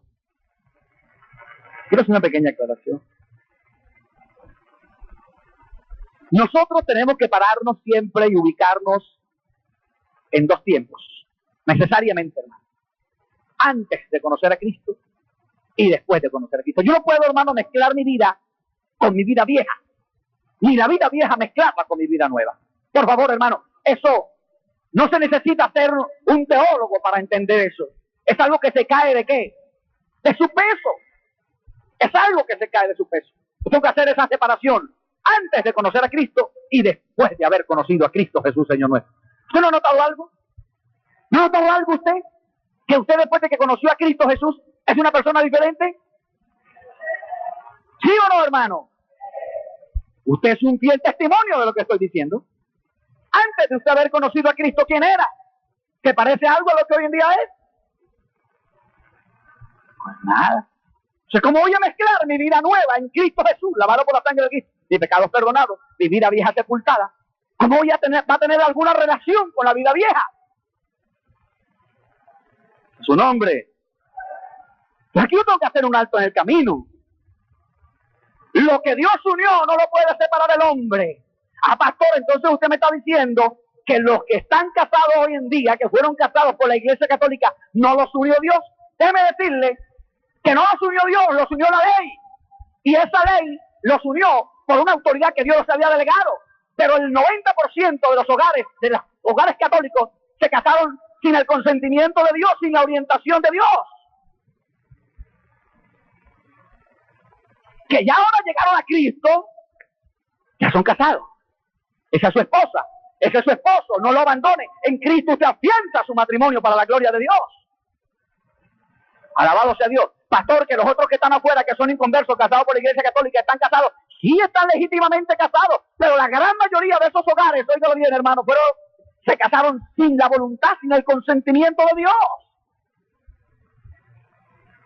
hacer una pequeña aclaración. Nosotros tenemos que pararnos siempre y ubicarnos en dos tiempos, necesariamente, hermano. Antes de conocer a Cristo y después de conocer a Cristo. Yo no puedo, hermano, mezclar mi vida con mi vida vieja, ni la vida vieja mezclarla con mi vida nueva. Por favor, hermano, eso no se necesita ser un teólogo para entender eso. Es algo que se cae ¿de qué? De su peso. Es algo que se cae de su peso. Yo tengo que hacer esa separación antes de conocer a Cristo y después de haber conocido a Cristo Jesús, Señor nuestro. ¿Usted no ha notado algo? ¿No ha notado algo usted? ¿Que usted después de que conoció a Cristo Jesús es una persona diferente? ¿Sí o no, hermano? Usted es un fiel testimonio de lo que estoy diciendo. Antes de usted haber conocido a Cristo, ¿quién era? ¿Se parece algo a lo que hoy en día es? Pues nada. O sea, ¿cómo voy a mezclar mi vida nueva en Cristo Jesús, lavado por la sangre de Cristo, mis pecados perdonados, mi vida vieja sepultada? ¿Cómo va a tener alguna relación con la vida vieja? Su nombre. Pues aquí yo tengo que hacer un alto en el camino. Lo que Dios unió no lo puede separar el hombre. Ah, pastor, entonces usted me está diciendo que los que están casados hoy en día, que fueron casados por la Iglesia Católica, no los unió Dios. Déjeme decirle que no los unió Dios, los unió la ley. Y esa ley los unió por una autoridad que Dios los había delegado. Pero el 90% de los hogares católicos, se casaron sin el consentimiento de Dios, sin la orientación de Dios. Que ya ahora llegaron a Cristo, ya son casados. Esa es su esposa, ese es su esposo, no lo abandone. En Cristo usted afianza su matrimonio para la gloria de Dios. Alabado sea Dios. Pastor, que los otros que están afuera, que son inconversos, casados por la Iglesia Católica, están casados. Sí, están legítimamente casados, pero la gran mayoría de esos hogares, oígalo bien, hermano, pero se casaron sin la voluntad, sin el consentimiento de Dios.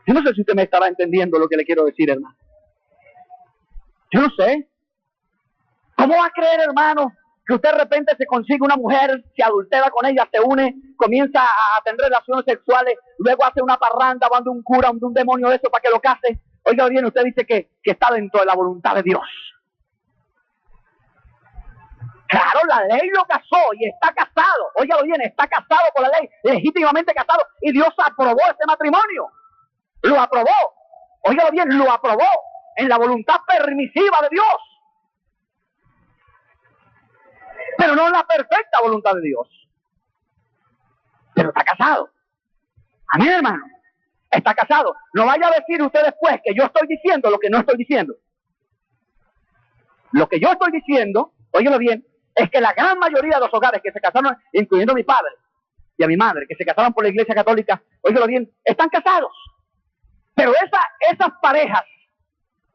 Yo no sé si usted me estará entendiendo lo que le quiero decir, hermano. Yo no sé. ¿Cómo va a creer, hermano, que usted de repente se consigue una mujer, se adultera con ella, se une, comienza a tener relaciones sexuales, luego hace una parranda, va de un cura, de un demonio de eso para que lo case? Oiga bien, usted dice que está dentro de la voluntad de Dios. Claro, la ley lo casó y está casado. Óigalo bien, está casado por la ley, legítimamente casado. Y Dios aprobó ese matrimonio. Lo aprobó. Óigalo bien, lo aprobó en la voluntad permisiva de Dios. Pero no en la perfecta voluntad de Dios. Pero está casado. Amén, hermano. Está casado. No vaya a decir usted después que yo estoy diciendo lo que no estoy diciendo. Lo que yo estoy diciendo, óigalo bien, es que la gran mayoría de los hogares que se casaron, incluyendo a mi padre y a mi madre, que se casaron por la Iglesia Católica, óigalo bien, están casados. Pero esas parejas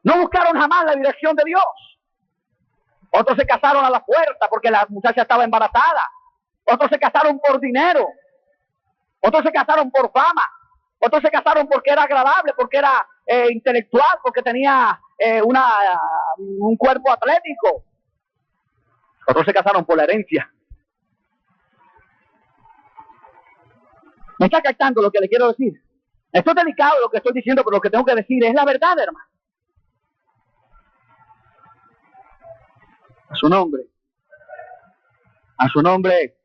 no buscaron jamás la dirección de Dios. Otros se casaron a la fuerza porque la muchacha estaba embarazada. Otros se casaron por dinero. Otros se casaron por fama. Otros se casaron porque era agradable, porque era intelectual, porque tenía un cuerpo atlético. Otros se casaron por la herencia. ¿Me está captando lo que le quiero decir? Esto es delicado lo que estoy diciendo, pero lo que tengo que decir es la verdad, hermano. A su nombre. A su nombre.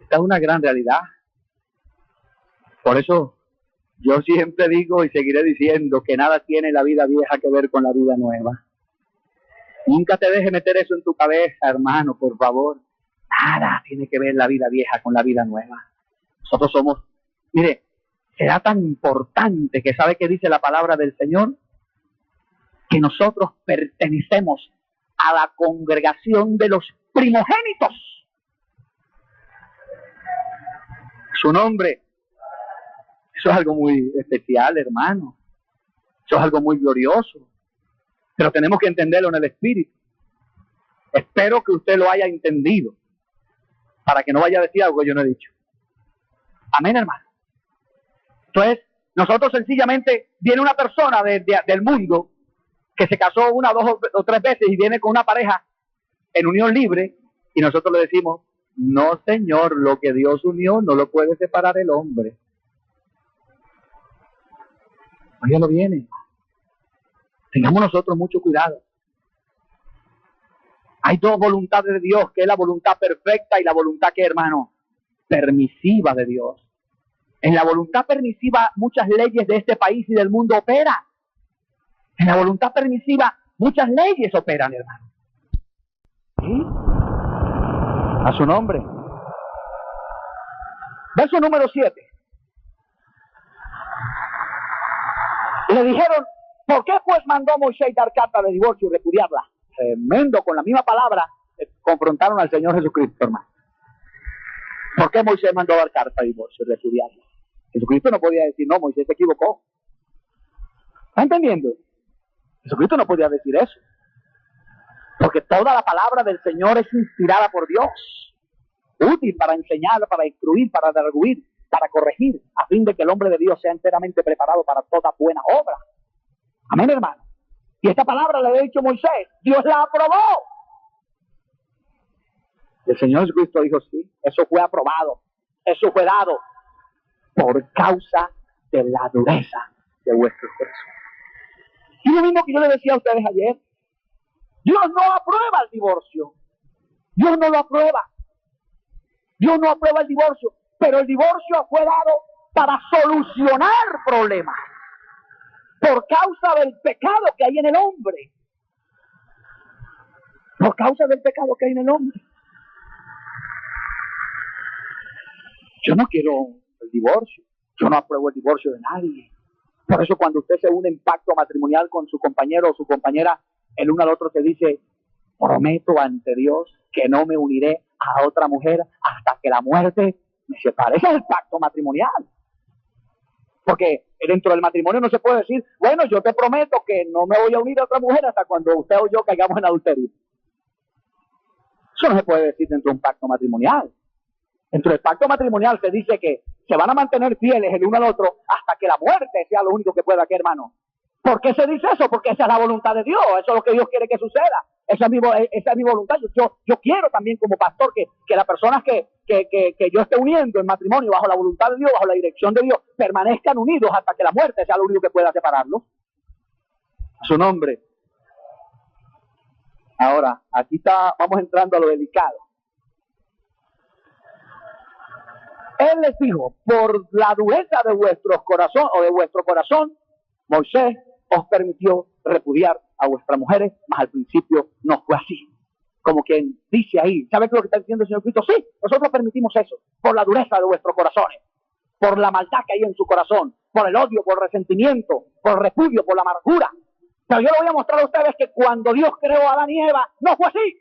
Esta es una gran realidad. Por eso yo siempre digo y seguiré diciendo que nada tiene la vida vieja que ver con la vida nueva. Nunca te dejes meter eso en tu cabeza, hermano, por favor. Nada tiene que ver la vida vieja con la vida nueva. Nosotros somos, mire, será tan importante que sabe que dice la palabra del Señor, que nosotros pertenecemos a la congregación de los primogénitos. Su nombre. Eso es algo muy especial, hermano. Eso es algo muy glorioso. Pero tenemos que entenderlo en el Espíritu. Espero que usted lo haya entendido, para que no vaya a decir algo que yo no he dicho. Amén, hermano. Entonces, nosotros sencillamente, viene una persona del mundo que se casó una, dos o tres veces y viene con una pareja en unión libre, y nosotros le decimos, no, señor, lo que Dios unió no lo puede separar el hombre. Oye, no viene. Tengamos nosotros mucho cuidado. Hay dos voluntades de Dios, que es la voluntad perfecta y la voluntad que, hermano, permisiva de Dios. En la voluntad permisiva muchas leyes de este país y del mundo operan. En la voluntad permisiva muchas leyes operan, hermano. ¿Sí? A su nombre. Verso número 7. Le dijeron, ¿por qué pues mandó Moisés dar carta de divorcio y repudiarla? Tremendo, con la misma palabra confrontaron al Señor Jesucristo, hermano. ¿Por qué Moisés mandó dar carta de divorcio y repudiarla? Jesucristo no podía decir, no, Moisés se equivocó. ¿Está entendiendo? Jesucristo no podía decir eso. Porque toda la palabra del Señor es inspirada por Dios. Útil para enseñar, para instruir, para redarguir, para corregir, a fin de que el hombre de Dios sea enteramente preparado para toda buena obra. Amén, hermano. Y esta palabra le ha dicho Moisés, Dios la aprobó. El Señor Jesucristo dijo, sí, eso fue aprobado, eso fue dado por causa de la dureza de vuestros corazones. Y lo mismo que yo le decía a ustedes ayer, Dios no aprueba el divorcio. Dios no lo aprueba. Dios no aprueba el divorcio, pero el divorcio fue dado para solucionar problemas por causa del pecado que hay en el hombre. Por causa del pecado que hay en el hombre. Yo no quiero el divorcio. Yo no apruebo el divorcio de nadie. Por eso cuando usted se une en pacto matrimonial con su compañero o su compañera, el uno al otro se dice, prometo ante Dios que no me uniré a otra mujer hasta que la muerte me separe. Ese es el pacto matrimonial. Porque dentro del matrimonio no se puede decir, bueno, yo te prometo que no me voy a unir a otra mujer hasta cuando usted o yo caigamos en adulterio. Eso no se puede decir dentro de un pacto matrimonial. Dentro del pacto matrimonial se dice que se van a mantener fieles el uno al otro hasta que la muerte sea lo único que pueda, ¿qué, hermano? ¿Por qué se dice eso? Porque esa es la voluntad de Dios, eso es lo que Dios quiere que suceda. Esa es mi voluntad. Yo quiero también como pastor que las personas que yo esté uniendo en matrimonio bajo la voluntad de Dios, bajo la dirección de Dios, permanezcan unidos hasta que la muerte sea lo único que pueda separarlos. Su nombre. Ahora, aquí vamos entrando a lo delicado. Él les dijo, por la dureza de vuestros corazones o de vuestro corazón, Moisés os permitió repudiar a vuestras mujeres, mas al principio no fue así. Como quien dice ahí, ¿sabe qué es lo que está diciendo el Señor Cristo? Sí, nosotros permitimos eso, por la dureza de vuestros corazones, por la maldad que hay en su corazón, por el odio, por el resentimiento, por el repudio, por la amargura. Pero yo le voy a mostrar a ustedes que cuando Dios creó a Adán y Eva, no fue así.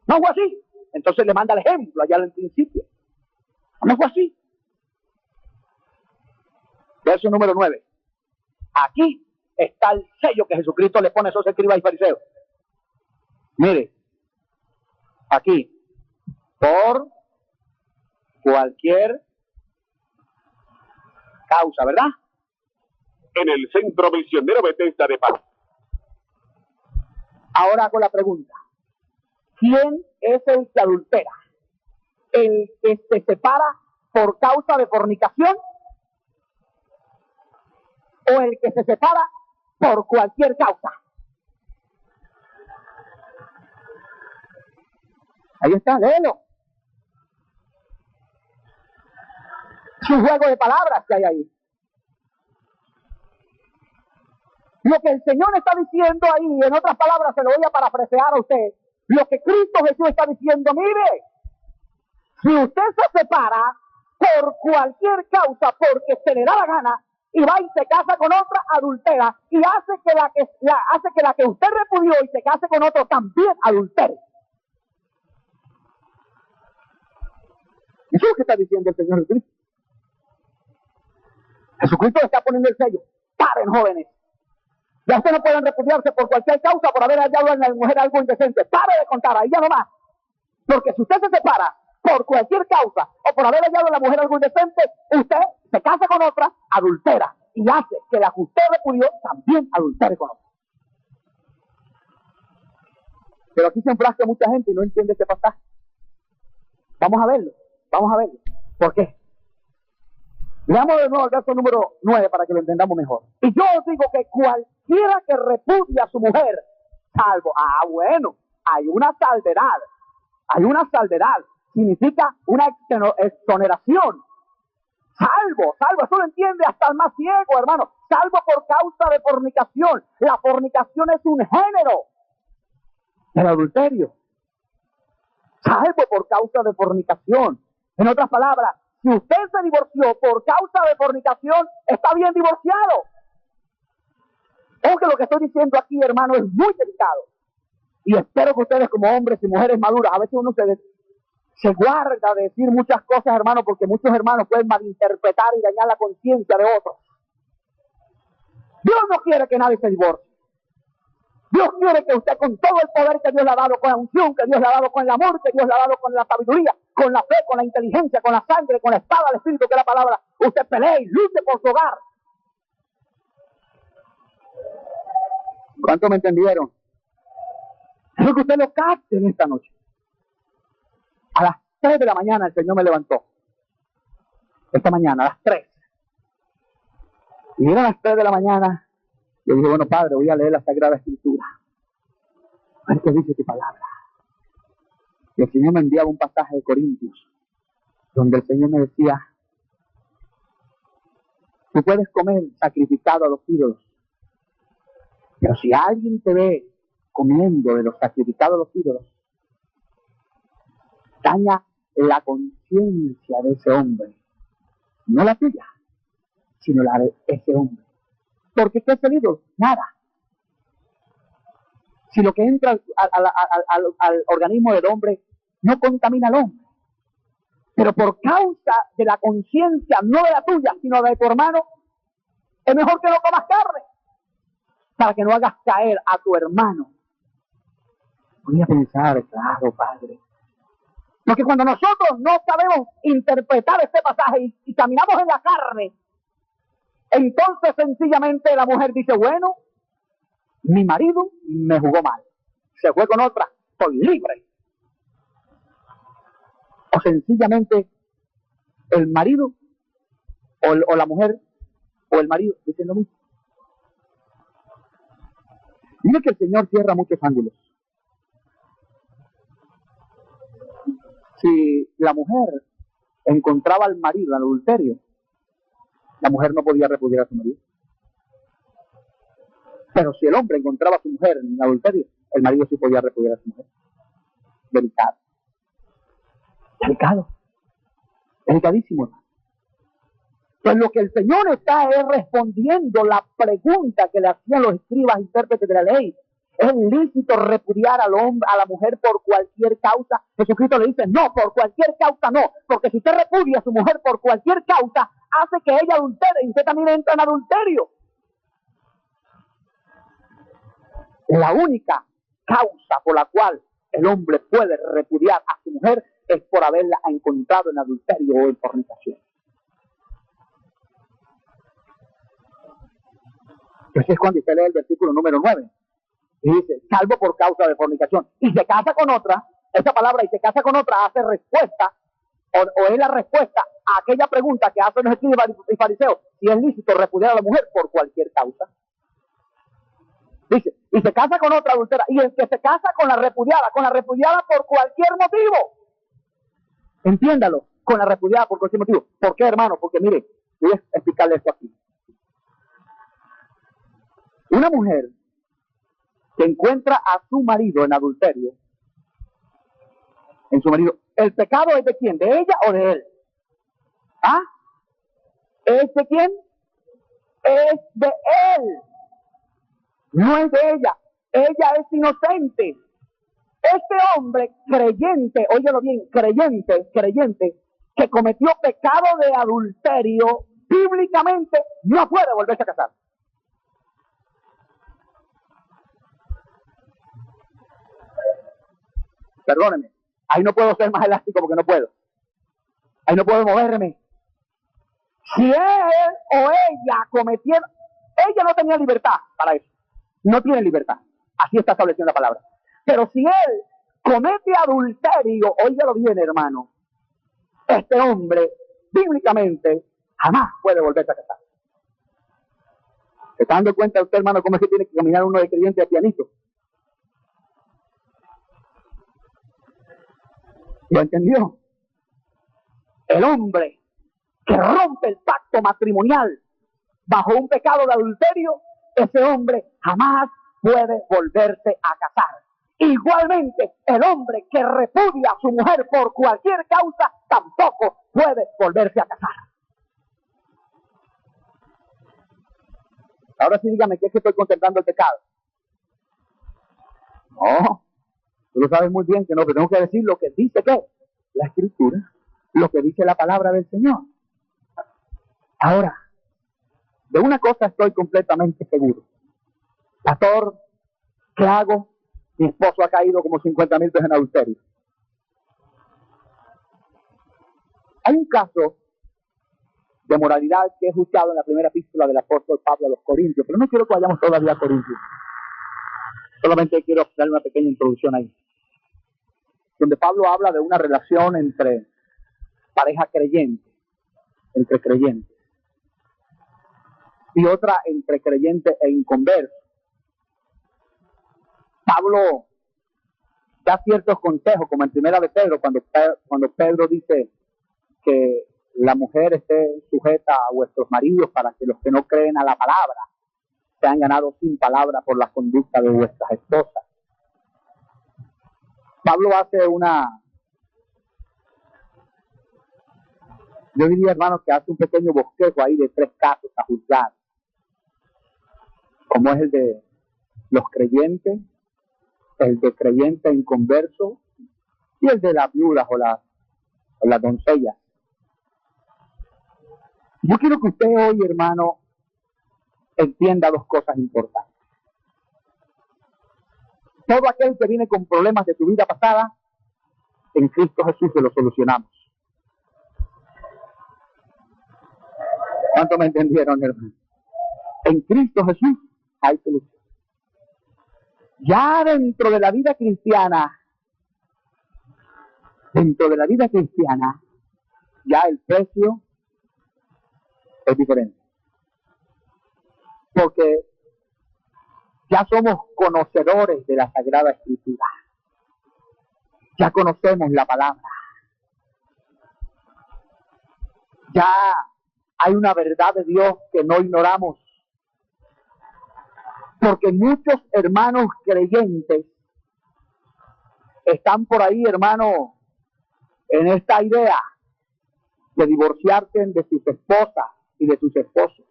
No fue así. Entonces le manda el ejemplo allá al principio. No fue así. Verso número 9. Aquí está el sello que Jesucristo le pone a esos escribas y fariseos. Mire, aquí, por cualquier causa, ¿verdad? En el Centro Misionero Bethesda de Paz. Ahora hago la pregunta. ¿Quién es el que adultera? ¿El que se separa por causa de fornicación, o el que se separa por cualquier causa. Ahí está, léelo. Es un juego de palabras que hay ahí. Lo que el Señor está diciendo ahí, en otras palabras, se lo voy a parafrasear a usted. Lo que Cristo Jesús está diciendo, mire, si usted se separa por cualquier causa, porque se le da la gana, y va y se casa con otra adultera, y hace que la que usted repudió y se case con otro también adultere. Eso es lo que está diciendo el Señor Jesucristo. Jesucristo le está poniendo el sello. Paren, jóvenes. Ya ustedes no pueden repudiarse por cualquier causa, por haber hallado en la mujer algo indecente. Pare de contar, ahí ya no más. Porque si usted se separa por cualquier causa, o por haber hallado en la mujer algo indecente, usted se casa con otra, adultera, y hace que la que usted repudió también adultere con otra. Pero aquí se enfrasca mucha gente y no entiende este pasaje. Vamos a verlo. ¿Por qué? Veamos de nuevo el verso número 9 para que lo entendamos mejor. Y yo os digo que cualquiera que repudie a su mujer, salvo, bueno, hay una salvedad, significa una exoneración. Salvo, eso lo entiende hasta el más ciego, hermano, salvo por causa de fornicación. La fornicación es un género del adulterio. Salvo por causa de fornicación. En otras palabras, si usted se divorció por causa de fornicación, está bien divorciado. Aunque lo que estoy diciendo aquí, hermano, es muy delicado. Y espero que ustedes como hombres y mujeres maduras, a veces uno se guarda de decir muchas cosas, hermano, porque muchos hermanos pueden malinterpretar y dañar la conciencia de otros. Dios no quiere que nadie se divorcie. Dios quiere que usted, con todo el poder que Dios le ha dado, con la unción que Dios le ha dado, con el amor que Dios le ha dado, con la sabiduría, con la fe, con la inteligencia, con la sangre, con la espada del Espíritu, que es la palabra, usted pelee y luche por su hogar. ¿Cuánto me entendieron? Quiero que usted lo capte en esta noche. A las 3 de la mañana el Señor me levantó. Esta mañana, a las 3. Y eran las 3 de la mañana. Yo dije, bueno, Padre, voy a leer la Sagrada Escritura. A ver qué dice tu palabra. Y el Señor me enviaba un pasaje de Corintios, donde el Señor me decía, tú puedes comer sacrificado a los ídolos, pero si alguien te ve comiendo de los sacrificados a los ídolos, daña la conciencia de ese hombre, no la tuya, sino la de ese hombre. Porque ¿qué es el ídolo? Nada. Si lo que entra al organismo del hombre no contamina al hombre, pero por causa de la conciencia, no de la tuya, sino de tu hermano, es mejor que no comas carne, para que no hagas caer a tu hermano. Voy a pensar, claro, Padre. Porque cuando nosotros no sabemos interpretar este pasaje y caminamos en la carne, entonces sencillamente la mujer dice, bueno, mi marido me jugó mal, se fue con otra, estoy libre. O sencillamente el marido o la mujer o el marido dicen lo mismo. Mire que el Señor cierra muchos ángulos. Si la mujer encontraba al marido en adulterio, la mujer no podía repudiar a su marido. Pero si el hombre encontraba a su mujer en adulterio, el marido sí podía repudiar a su mujer. Delicado. Delicadísimo. Pues lo que el Señor está es respondiendo la pregunta que le hacían los escribas intérpretes de la ley. ¿Es lícito repudiar al hombre, a la mujer por cualquier causa? Jesucristo le dice, no, por cualquier causa no, porque si usted repudia a su mujer por cualquier causa, hace que ella adultere y usted también entra en adulterio. La única causa por la cual el hombre puede repudiar a su mujer es por haberla encontrado en adulterio o en fornicación. Entonces es cuando usted lee el versículo número 9. Y dice, salvo por causa de fornicación. Y se casa con otra, esa palabra, y se casa con otra, hace respuesta o es la respuesta a aquella pregunta que hacen los escribas y fariseos, si es lícito repudiar a la mujer por cualquier causa. Dice, y se casa con otra adultera, y el que se casa con la repudiada por cualquier motivo. Entiéndalo, con la repudiada por cualquier motivo. ¿Por qué, hermano? Porque mire, voy a explicarle esto aquí. Una mujer que encuentra a su marido en adulterio, en su marido, ¿el pecado es de quién? ¿De ella o de él? ¿Ah? ¿Es de quién? Es de él. No es de ella. Ella es inocente. Este hombre creyente, óyelo bien, creyente, que cometió pecado de adulterio, bíblicamente no puede volverse a casar. Perdóneme, ahí no puedo ser más elástico porque no puedo. Ahí no puedo moverme. Si él o ella cometieron, ella no tenía libertad para eso. No tiene libertad. Así está estableciendo la palabra. Pero si él comete adulterio, óigalo bien, hermano, este hombre, bíblicamente, jamás puede volverse a casar. ¿Se está dando cuenta usted, hermano, cómo es que tiene que caminar uno de creyente a pianito? ¿Lo entendió? El hombre que rompe el pacto matrimonial bajo un pecado de adulterio, ese hombre jamás puede volverse a casar. Igualmente, el hombre que repudia a su mujer por cualquier causa tampoco puede volverse a casar. Ahora sí dígame, ¿qué es que estoy contemplando el pecado? No, tú lo sabes muy bien que no, pero tengo que decir lo que dice ¿qué? La Escritura, lo que dice la palabra del Señor. Ahora, de una cosa estoy completamente seguro. Pastor, ¿qué hago? Mi esposo ha caído como 50,000 veces en adulterio. Hay un caso de moralidad que he escuchado en la primera epístola del apóstol Pablo a los Corintios, pero no quiero que vayamos todavía a Corintios. Solamente quiero darle una pequeña introducción ahí. Donde Pablo habla de una relación entre pareja creyente, entre creyentes, y otra entre creyente e inconverso. Pablo da ciertos consejos, como en primera de Pedro, cuando Pedro dice que la mujer esté sujeta a vuestros maridos para que los que no creen a la palabra sean ganados sin palabra por la conducta de vuestras esposas. Pablo hace yo diría, hermano, que hace un pequeño bosquejo ahí de 3 casos a juzgar, como es el de los creyentes, el de creyente inconverso y el de las viudas o las doncellas. Yo quiero que usted hoy, hermano, entienda 2 cosas importantes. Todo aquel que viene con problemas de tu vida pasada, en Cristo Jesús se lo solucionamos. ¿Cuánto me entendieron, hermano? En Cristo Jesús hay solución. Ya dentro de la vida cristiana, ya el precio es diferente. Porque ya somos conocedores de la Sagrada Escritura. Ya conocemos la palabra. Ya hay una verdad de Dios que no ignoramos. Porque muchos hermanos creyentes están por ahí, hermano, en esta idea de divorciarse de sus esposas y de sus esposos.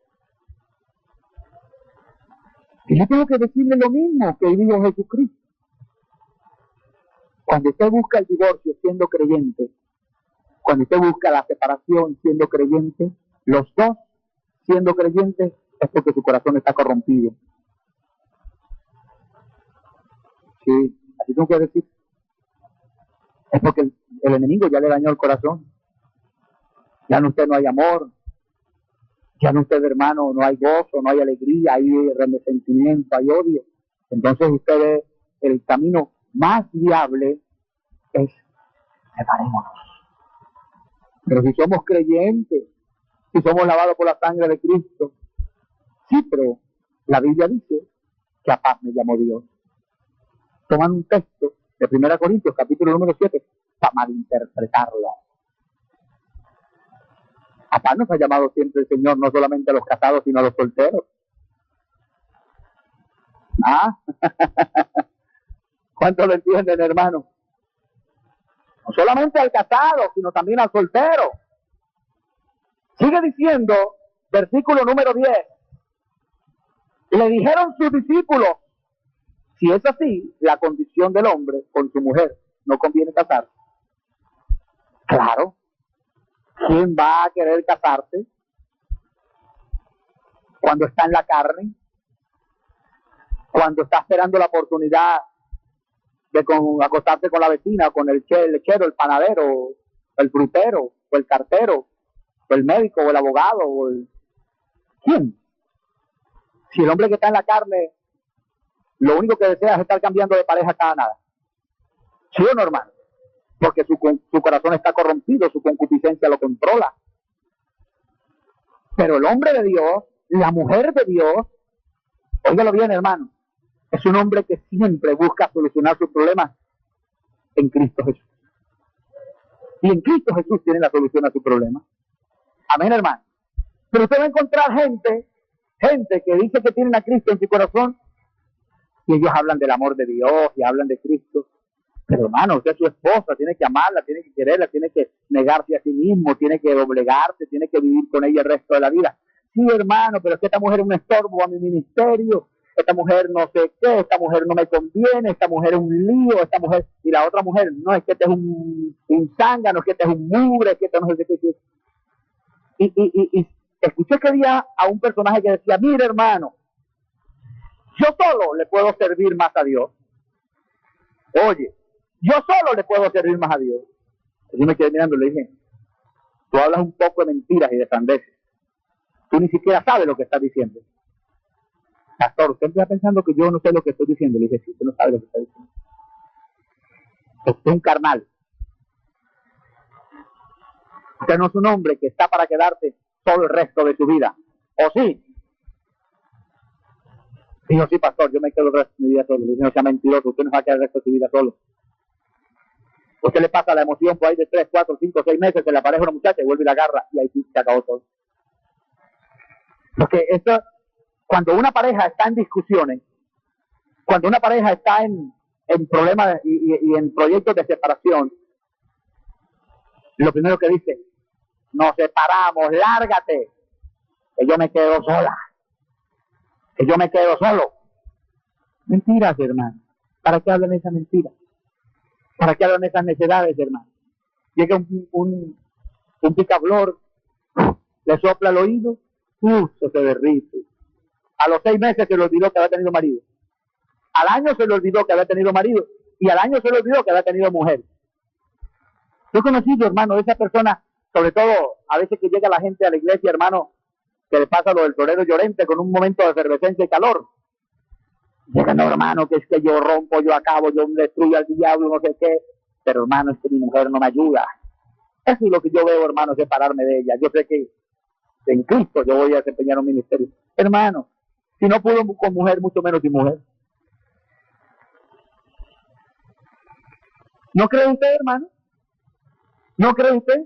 Y yo tengo que decirle lo mismo que dijo Jesucristo. Cuando usted busca el divorcio siendo creyente, cuando usted busca la separación siendo creyente, los dos siendo creyentes, es porque su corazón está corrompido. Sí, así tengo que decir. Es porque el enemigo ya le dañó el corazón. Ya en usted no hay amor. Ya en usted, hermano, no hay gozo, no hay alegría, hay resentimiento, hay odio. Entonces usted, el camino más viable es separémonos. Pero si somos creyentes, si somos lavados por la sangre de Cristo, sí, pero la Biblia dice que a paz me llamó Dios. Toman un texto de 1 Corintios, capítulo número 7, para malinterpretarlo. A paz nos ha llamado siempre el Señor, no solamente a los casados, sino a los solteros. ¿Ah? ¿Cuánto lo entienden, hermano? No solamente al casado, sino también al soltero. Sigue diciendo, versículo número 10. Le dijeron sus discípulos, si es así, la condición del hombre con su mujer, no conviene casarse. Claro. ¿Quién va a querer casarse cuando está en la carne? Cuando está esperando la oportunidad de acostarse con la vecina, con el lechero, el panadero, el frutero, o el cartero, o el médico, o el abogado, ¿Quién? Si el hombre que está en la carne, lo único que desea es estar cambiando de pareja cada nada. ¿Sí o no, hermano? Porque su corazón está corrompido, su concupiscencia lo controla. Pero el hombre de Dios, la mujer de Dios, óigalo bien, hermano, es un hombre que siempre busca solucionar sus problemas en Cristo Jesús. Y en Cristo Jesús tiene la solución a su problema. Amén, hermano. Pero usted va a encontrar gente que dice que tienen a Cristo en su corazón, y ellos hablan del amor de Dios y hablan de Cristo. Pero hermano, usted es su esposa, tiene que amarla, tiene que quererla, tiene que negarse a sí mismo, tiene que doblegarse, tiene que vivir con ella el resto de la vida. Sí, hermano, pero es que esta mujer es un estorbo a mi ministerio, esta mujer no sé qué, esta mujer no me conviene, esta mujer es un lío, esta mujer, y la otra mujer, no, es que este es un zángano, es que este es un mugre, es que este no sé qué. Y escuché que día a un personaje que decía, mire hermano, yo solo le puedo servir más a Dios. Oye, yo solo le puedo servir más a Dios. Yo me quedé mirando y le dije, tú hablas un poco de mentiras y de sandeces. Tú ni siquiera sabes lo que estás diciendo. Pastor, usted está pensando que yo no sé lo que estoy diciendo. Le dije, sí, usted no sabe lo que está diciendo. Usted es un carnal. Usted no es un hombre que está para quedarse todo el resto de su vida. ¿O sí? Dijo, sí, pastor, yo me quedo el resto de mi vida solo. Le dije, no sea mentiroso, usted no va a quedar el resto de su vida solo. Usted le pasa la emoción por ahí de 3, 4, 5, 6 meses, se le aparece una muchacha y vuelve y la agarra y ahí sí se acabó todo. Porque eso, cuando una pareja está en discusiones, cuando una pareja está en problemas y en proyectos de separación, lo primero que dice, nos separamos, lárgate, que yo me quedo sola, que yo me quedo solo. Mentiras, hermano. ¿Para qué hablan esas mentiras? ¿Para qué hablan esas necedades, hermano? Llega un picaflor, le sopla el oído, se derrite. A los 6 meses se le olvidó que había tenido marido. Al año se le olvidó que había tenido marido. Y al año se le olvidó que había tenido mujer. Yo he conocido, hermano, esa persona, sobre todo a veces que llega la gente a la iglesia, hermano, que le pasa lo del torero llorente con un momento de efervescencia y calor. Llega, no, hermano, que es que yo rompo, yo acabo, yo destruyo al diablo, no sé qué. Pero, hermano, es que mi mujer no me ayuda. Eso es lo que yo veo, hermano, separarme de ella. Yo sé que en Cristo yo voy a desempeñar un ministerio. Hermano, si no puedo con mujer, mucho menos sin mujer. ¿No cree usted, hermano? ¿No cree usted?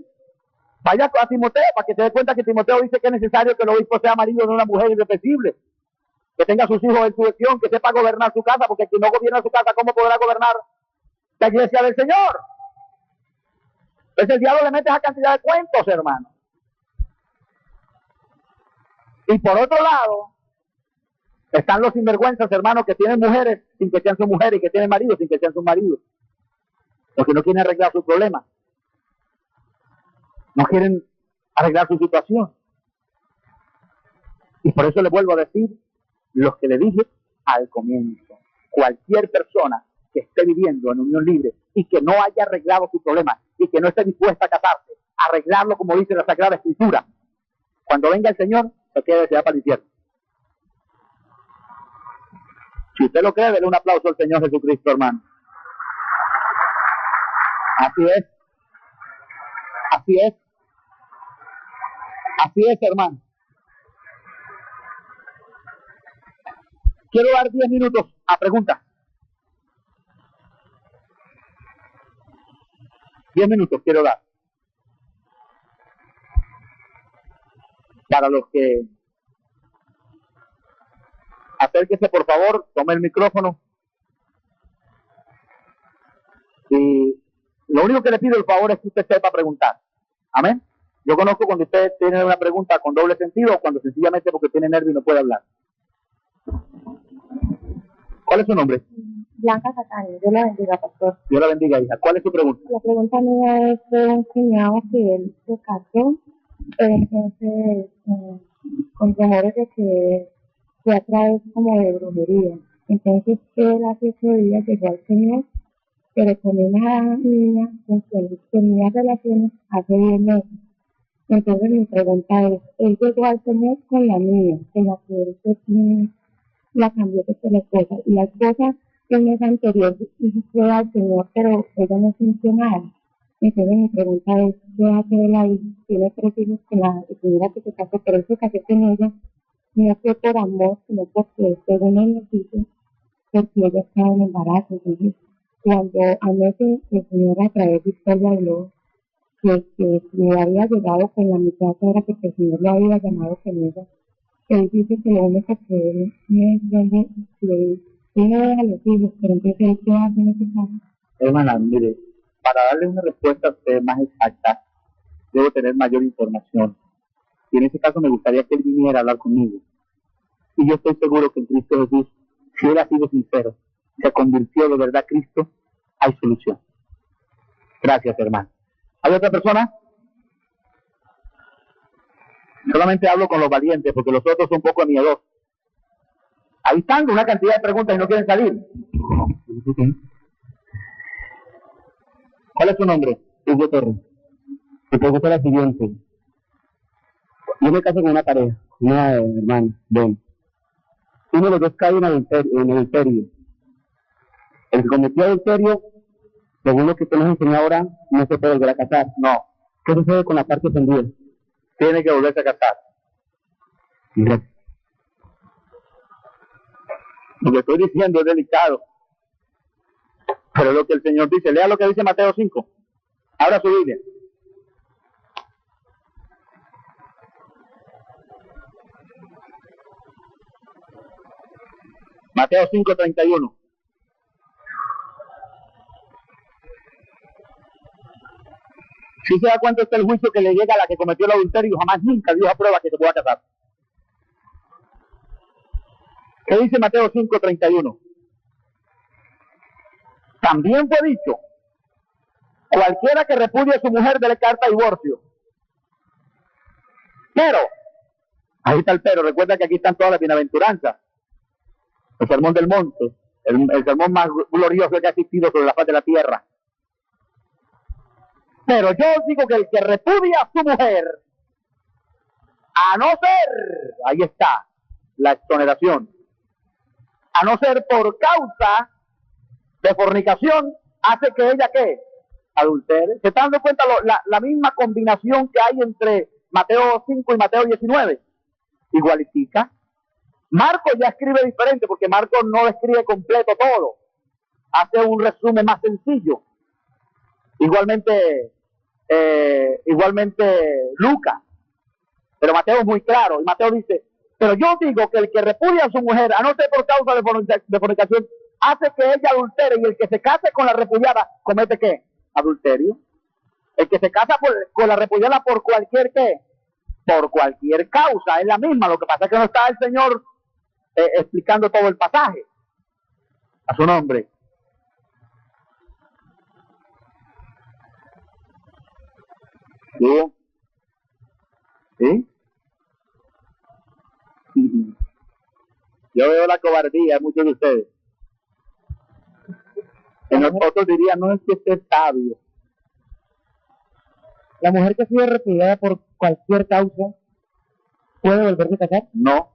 Vaya a Timoteo para que se dé cuenta que Timoteo dice que es necesario que el obispo sea marido de una mujer irreprensible, que tenga a sus hijos en su gestión, que sepa gobernar su casa, porque quien no gobierna su casa, ¿cómo podrá gobernar la iglesia del Señor? Entonces el diablo le mete esa cantidad de cuentos, hermano. Y por otro lado, están los sinvergüenzas, hermanos, que tienen mujeres sin que sean sus mujeres y que tienen maridos sin que sean sus maridos. Porque no quieren arreglar sus problemas. No quieren arreglar su situación. Y por eso les vuelvo a decir lo que le dije al comienzo. Cualquier persona que esté viviendo en unión libre y que no haya arreglado su problema y que no esté dispuesta a casarse, a arreglarlo como dice la Sagrada Escritura, cuando venga el Señor, se quede, se va para el infierno. Si usted lo cree, denle un aplauso al Señor Jesucristo, hermano. Así es. Así es. Así es, hermano. Quiero dar 10 minutos a preguntas. 10 minutos quiero dar. Para los que... Acérquese, por favor, tome el micrófono. Y lo único que le pido, el favor, es que usted sepa preguntar. Amén. Yo conozco cuando usted tiene una pregunta con doble sentido o cuando sencillamente porque tiene nervio y no puede hablar. ¿Cuál es su nombre? Blanca Catania, Dios la bendiga, pastor. Dios la bendiga, hija. ¿Cuál es su pregunta? La pregunta mía es de un cuñado que él se casó, pero entonces con temores de que se atrae como de brujería. Entonces él hace 8 días llegó al Señor, pero con una niña con quien tenía relaciones hace 10 meses. Entonces mi pregunta es, él llegó al Señor con la niña, con la que él la cambió de la esposa, y la esposa el mes anterior fue al Señor, pero ella no funcionaba. Entonces mi pregunta es, ¿qué hace él ahí? Tiene 3 hijos con la señora que se casó, pero él se casó con ella, no fue por amor, sino porque según él nos dice, porque ella estaba en embarazo. Entonces, cuando anoche el Señor a través de usted le habló, que le había llegado con la mitad era porque el Señor lo había llamado con ella, él dice que lo único que él no entiende, que él no deja los hijos, pero entonces él qué hace en ese caso. Hermana, mire, para darle una respuesta a usted más exacta, debo tener mayor información. Y en ese caso me gustaría que él viniera a hablar conmigo. Y yo estoy seguro que en Cristo Jesús, si él ha sido sincero, se convirtió de verdad a Cristo, hay solución. Gracias, hermano. ¿Hay otra persona? Solamente hablo con los valientes, porque los otros son un poco miedosos. Ahí están una cantidad de preguntas y no quieren salir. ¿Cuál es su nombre? Hugo Torres. Mi pregunta es la siguiente. Yo me casé con una pareja, una hermana, Don. Uno de los dos cae en adulterio. El que cometió adulterio, según lo que usted nos enseñó ahora, no se puede volver a casar. No. ¿Qué sucede con la parte ofendida? Tiene que volverse a casar. Gracias. Lo que estoy diciendo es delicado. Pero lo que el Señor dice, lea lo que dice Mateo 5. Abra su Biblia. Mateo 5:31. Si se da cuenta usted el juicio que le llega a la que cometió el adulterio, jamás nunca Dios aprueba que se pueda casar. ¿Qué dice Mateo 5:31? También fue dicho, cualquiera que repudie a su mujer dele carta de divorcio. Pero, ahí está el pero, recuerda que aquí están todas las bienaventuranzas. El sermón del monte, el sermón más glorioso que ha existido sobre la faz de la tierra. Pero yo os digo que el que repudia a su mujer, a no ser, ahí está, la exoneración, a no ser por causa de fornicación, hace que ella, ¿qué? Adultere. ¿Se están dando cuenta la misma combinación que hay entre Mateo 5 y Mateo 19? Igualitica. Marcos ya escribe diferente, porque Marcos no escribe completo todo. Hace un resumen más sencillo. Igualmente Lucas. Pero Mateo es muy claro. Y Mateo dice, pero yo digo que el que repudia a su mujer, a no ser por causa de fornicación, hace que ella adultere, y el que se case con la repudiada, comete ¿qué? Adulterio. El que se casa con la repudiada por cualquier ¿qué? Por cualquier causa, es la misma. Lo que pasa es que no está el Señor explicando todo el pasaje. A su nombre. ¿Sí? ¿Sí? Yo veo la cobardía de muchos de ustedes. Que nosotros dirían, no es que esté sabio. La mujer que ha sido repudiada por cualquier causa, ¿puede volverse a casar? No.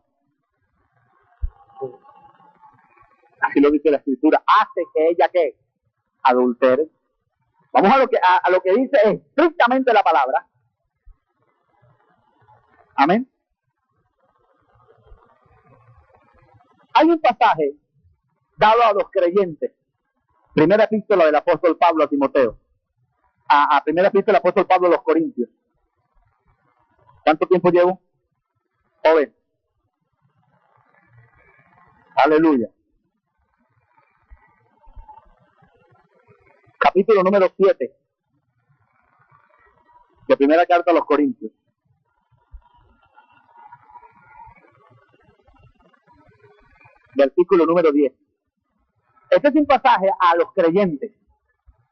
Así lo dice la Escritura. Hace que ella, ¿qué? Adultere. Vamos a lo que dice estrictamente la palabra. Amén. Hay un pasaje dado a los creyentes. Primera epístola del apóstol Pablo a Timoteo. Primera epístola del apóstol Pablo a los Corintios. ¿Cuánto tiempo llevo? Joven. Aleluya. Capítulo número 7 de primera carta a los Corintios. Versículo número 10. Este es un pasaje a los creyentes.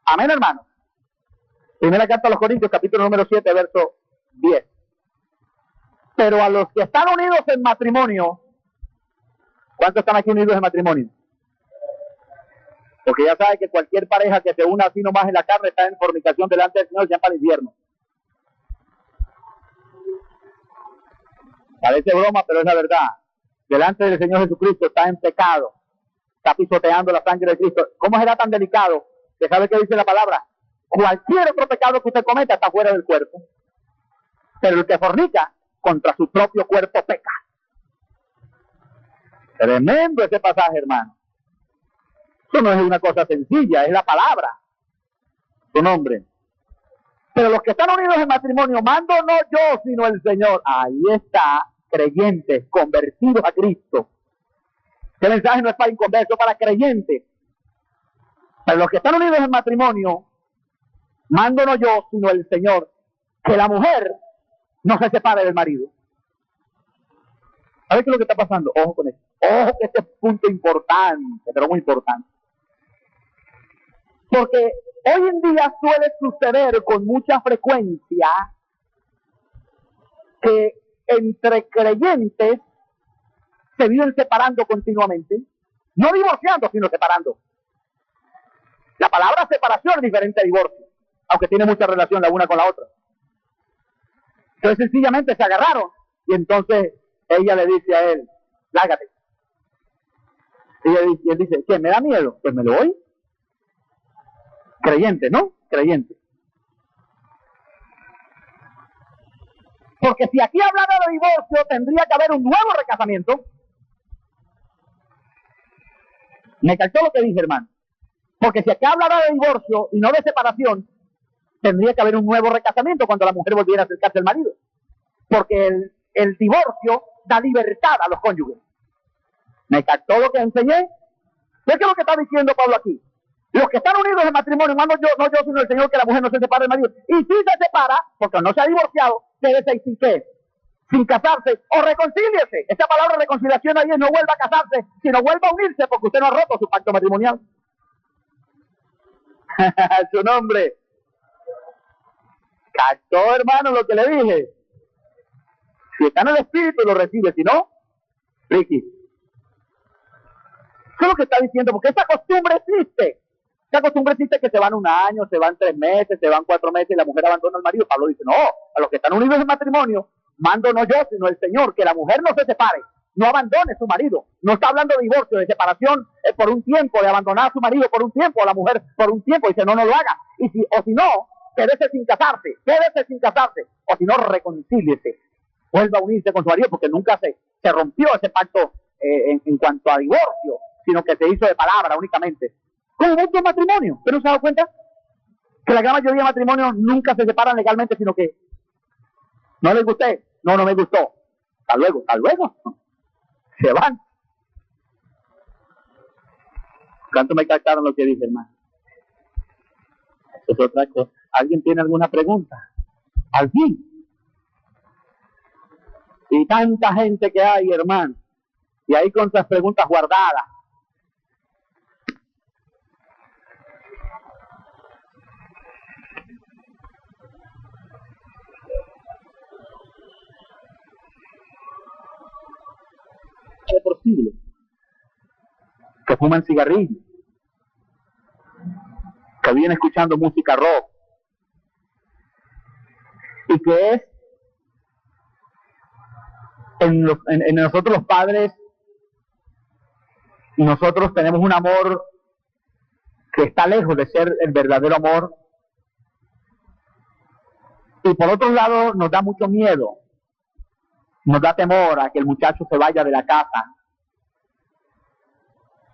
Amén, hermanos. Primera carta a los Corintios, capítulo número 7, verso 10. Pero a los que están unidos en matrimonio, ¿cuántos están aquí unidos en matrimonio? Porque ya sabe que cualquier pareja que se una así nomás en la carne está en fornicación delante del Señor y se va para el infierno. Parece broma, pero es la verdad. Delante del Señor Jesucristo está en pecado. Está pisoteando la sangre de Cristo. ¿Cómo será tan delicado? ¿Que sabe qué dice la palabra? Cualquier otro pecado que usted cometa está fuera del cuerpo. Pero el que fornica contra su propio cuerpo peca. Tremendo ese pasaje, hermano. Eso no es una cosa sencilla, es la palabra. Su nombre. Pero los que están unidos en matrimonio, mando no yo, sino el Señor. Ahí está, creyentes, convertidos a Cristo. Este mensaje no es para inconversos, es para creyentes. Pero los que están unidos en matrimonio, mando no yo, sino el Señor, que la mujer no se separe del marido. ¿Sabes qué es lo que está pasando? Ojo con esto. Ojo que este es un punto importante, pero muy importante. Porque hoy en día suele suceder con mucha frecuencia que entre creyentes se viven separando continuamente, no divorciando, sino separando. La palabra separación es diferente a divorcio, aunque tiene mucha relación la una con la otra. Entonces sencillamente se agarraron y entonces ella le dice a él, lárgate. Y él dice, ¿qué? ¿Me da miedo? Pues me lo voy. Creyente, ¿no? Creyente. Porque si aquí hablara de divorcio, tendría que haber un nuevo recasamiento. Me calzó lo que dije, hermano. Porque si aquí hablara de divorcio y no de separación, tendría que haber un nuevo recasamiento cuando la mujer volviera a acercarse al marido. Porque el divorcio da libertad a los cónyuges. ¿Me captó lo que enseñé? ¿Qué es lo que está diciendo Pablo aquí? Los que están unidos en matrimonio, no yo, sino el Señor, que la mujer no se separe del marido. Y si se separa, porque no se ha divorciado, quédese sin qué, sin casarse, o reconcíliese. Esa palabra reconciliación ahí es no vuelva a casarse, sino vuelva a unirse, porque usted no ha roto su pacto matrimonial. Su nombre. ¿Captó, hermano, lo que le dije? Si está en el espíritu, lo recibe. Si no, Ricky. Eso es lo que está diciendo, porque esa costumbre existe. Esa costumbre existe que se van un año, se van 3 meses, se van 4 meses y la mujer abandona al marido. Pablo dice, no, a los que están unidos en matrimonio, mando no yo, sino el Señor, que la mujer no se separe, no abandone su marido. No está hablando de divorcio, de separación por un tiempo, de abandonar a su marido por un tiempo, a la mujer por un tiempo. Dice, no lo haga. O si no, quédese sin casarse, o si no, reconcíliese. Vuelva a unirse con su marido, porque nunca se rompió ese pacto en cuanto a divorcio, sino que se hizo de palabra únicamente. Como muchos matrimonios, ¿pero no se ha dado cuenta? Que la gran mayoría de matrimonios nunca se separan legalmente, sino que no les gusté, no me gustó. Hasta luego. Se van. ¿Cuánto me captaron lo que dije, hermano? Eso es otra cosa. ¿Alguien tiene alguna pregunta? ¿Alguien? Y tanta gente que hay, hermano. Y hay con esas preguntas guardadas. Por siglos, que fuman cigarrillos, que vienen escuchando música rock, y que es en nosotros los padres, nosotros tenemos un amor que está lejos de ser el verdadero amor, y por otro lado nos da mucho miedo Nos da temor a que el muchacho se vaya de la casa,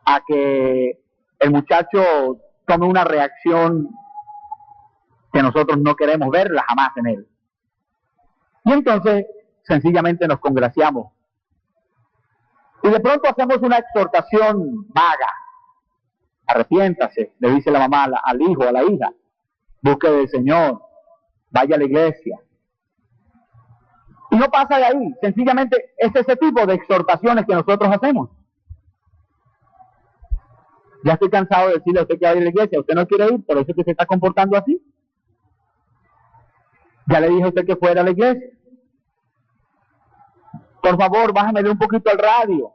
a que el muchacho tome una reacción que nosotros no queremos verla jamás en él. Y entonces, sencillamente nos congraciamos. Y de pronto hacemos una exhortación vaga. Arrepiéntase, le dice la mamá al hijo, a la hija. Busque del Señor, vaya a la iglesia. Y no pasa de ahí, sencillamente es ese tipo de exhortaciones que nosotros hacemos. Ya estoy cansado de decirle a usted que vaya a la iglesia, usted no quiere ir, por eso es que se está comportando así. Ya le dije a usted que fuera a la iglesia. Por favor, bájamele un poquito al radio.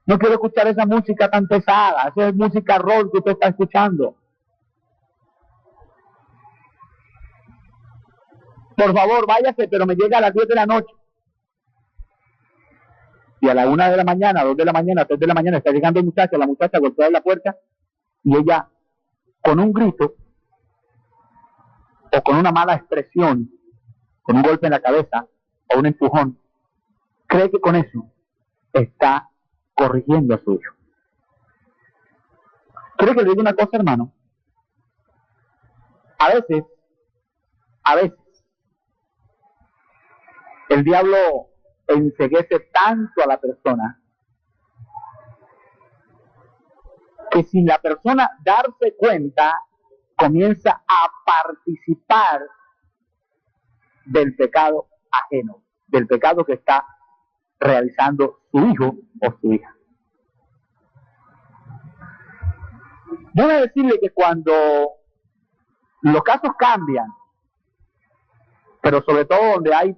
No quiero escuchar esa música tan pesada, esa es música rock que usted está escuchando. Por favor, váyase, pero me llega a las 10 de la noche. Y a la 1 de la mañana, 2 de la mañana, 3 de la mañana, está llegando la muchacha golpea la puerta, y ella, con un grito, o con una mala expresión, con un golpe en la cabeza, o un empujón, cree que con eso está corrigiendo a su hijo. ¿Quiere que le diga una cosa, hermano? A veces, el diablo enceguece tanto a la persona que sin la persona darse cuenta comienza a participar del pecado ajeno, del pecado que está realizando su hijo o su hija. Voy a decirle que cuando los casos cambian, pero sobre todo donde hay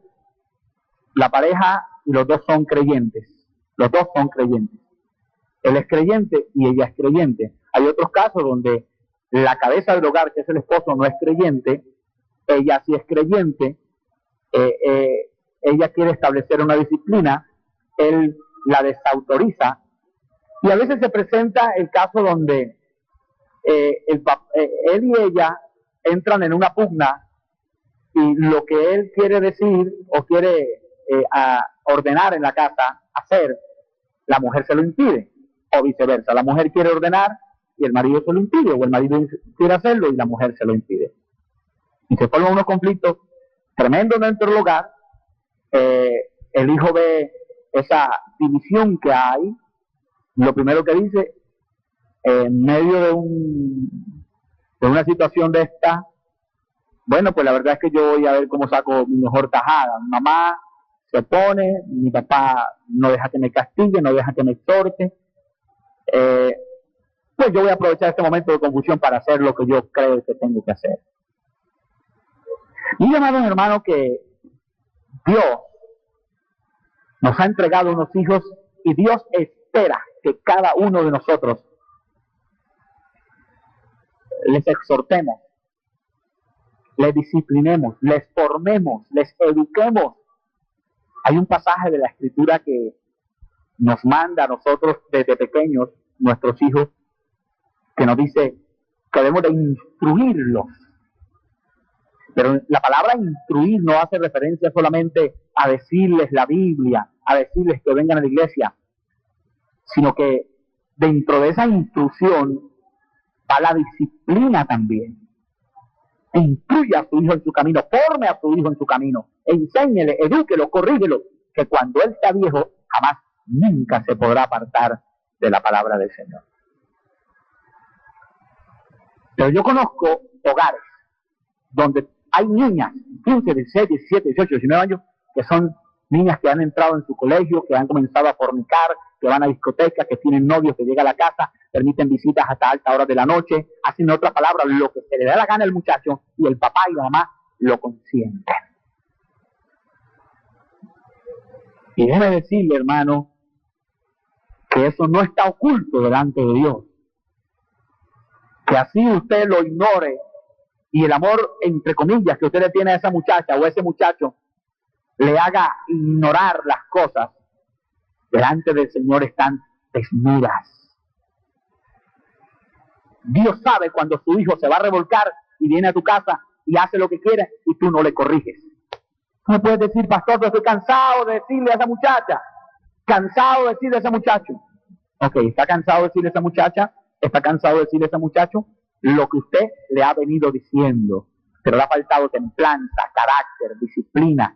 la pareja y los dos son creyentes, él es creyente y ella es creyente. Hay otros casos donde la cabeza del hogar, que es el esposo, no es creyente, ella sí es creyente, ella quiere establecer una disciplina, él la desautoriza, y a veces se presenta el caso donde él y ella entran en una pugna, y lo que él quiere decir o quiere ordenar en la casa, hacer, la mujer se lo impide, o viceversa, la mujer quiere ordenar y el marido se lo impide, o el marido quiere hacerlo y la mujer se lo impide. Y se forman unos conflictos tremendos dentro del hogar. El hijo ve esa división que hay, lo primero que dice, en medio de una situación de esta, bueno, pues la verdad es que yo voy a ver cómo saco mi mejor tajada. Mi mamá se opone, mi papá no deja que me castigue, no deja que me exhorte. Pues yo voy a aprovechar este momento de confusión para hacer lo que yo creo que tengo que hacer. Y amados hermanos, que Dios nos ha entregado unos hijos y Dios espera que cada uno de nosotros les exhortemos, les disciplinemos, les formemos, les eduquemos. Hay un pasaje de la Escritura que nos manda a nosotros desde pequeños, nuestros hijos, que nos dice que debemos de instruirlos. Pero la palabra instruir no hace referencia solamente a decirles la Biblia, a decirles que vengan a la iglesia, sino que dentro de esa instrucción va la disciplina también. Instruya a su hijo en su camino, forme a su hijo en su camino, enséñele, edúquelo, corrígelo, que cuando él sea viejo, jamás, nunca se podrá apartar de la palabra del Señor. Pero yo conozco hogares donde hay niñas, 15, 16, 17, 18, 19 años, que son niñas que han entrado en su colegio, que han comenzado a fornicar, que van a discotecas, que tienen novios, que llegan a la casa, permiten visitas hasta altas horas de la noche, hacen, en otras palabras, lo que se le da la gana al muchacho, y el papá y la mamá lo consienten. Y déjeme decirle, hermano, que eso no está oculto delante de Dios. Que así usted lo ignore, y el amor, entre comillas, que usted le tiene a esa muchacha o a ese muchacho, le haga ignorar las cosas, delante del Señor están desnudas. Dios sabe cuando su hijo se va a revolcar y viene a tu casa y hace lo que quiere y tú no le corriges. Tú me puedes decir, pastor, pero estoy cansado de decirle a esa muchacha. Cansado de decirle a ese muchacho. Ok, está cansado de decirle a esa muchacha. Está cansado de decirle a ese muchacho lo que usted le ha venido diciendo. Pero le ha faltado templanza, carácter, disciplina.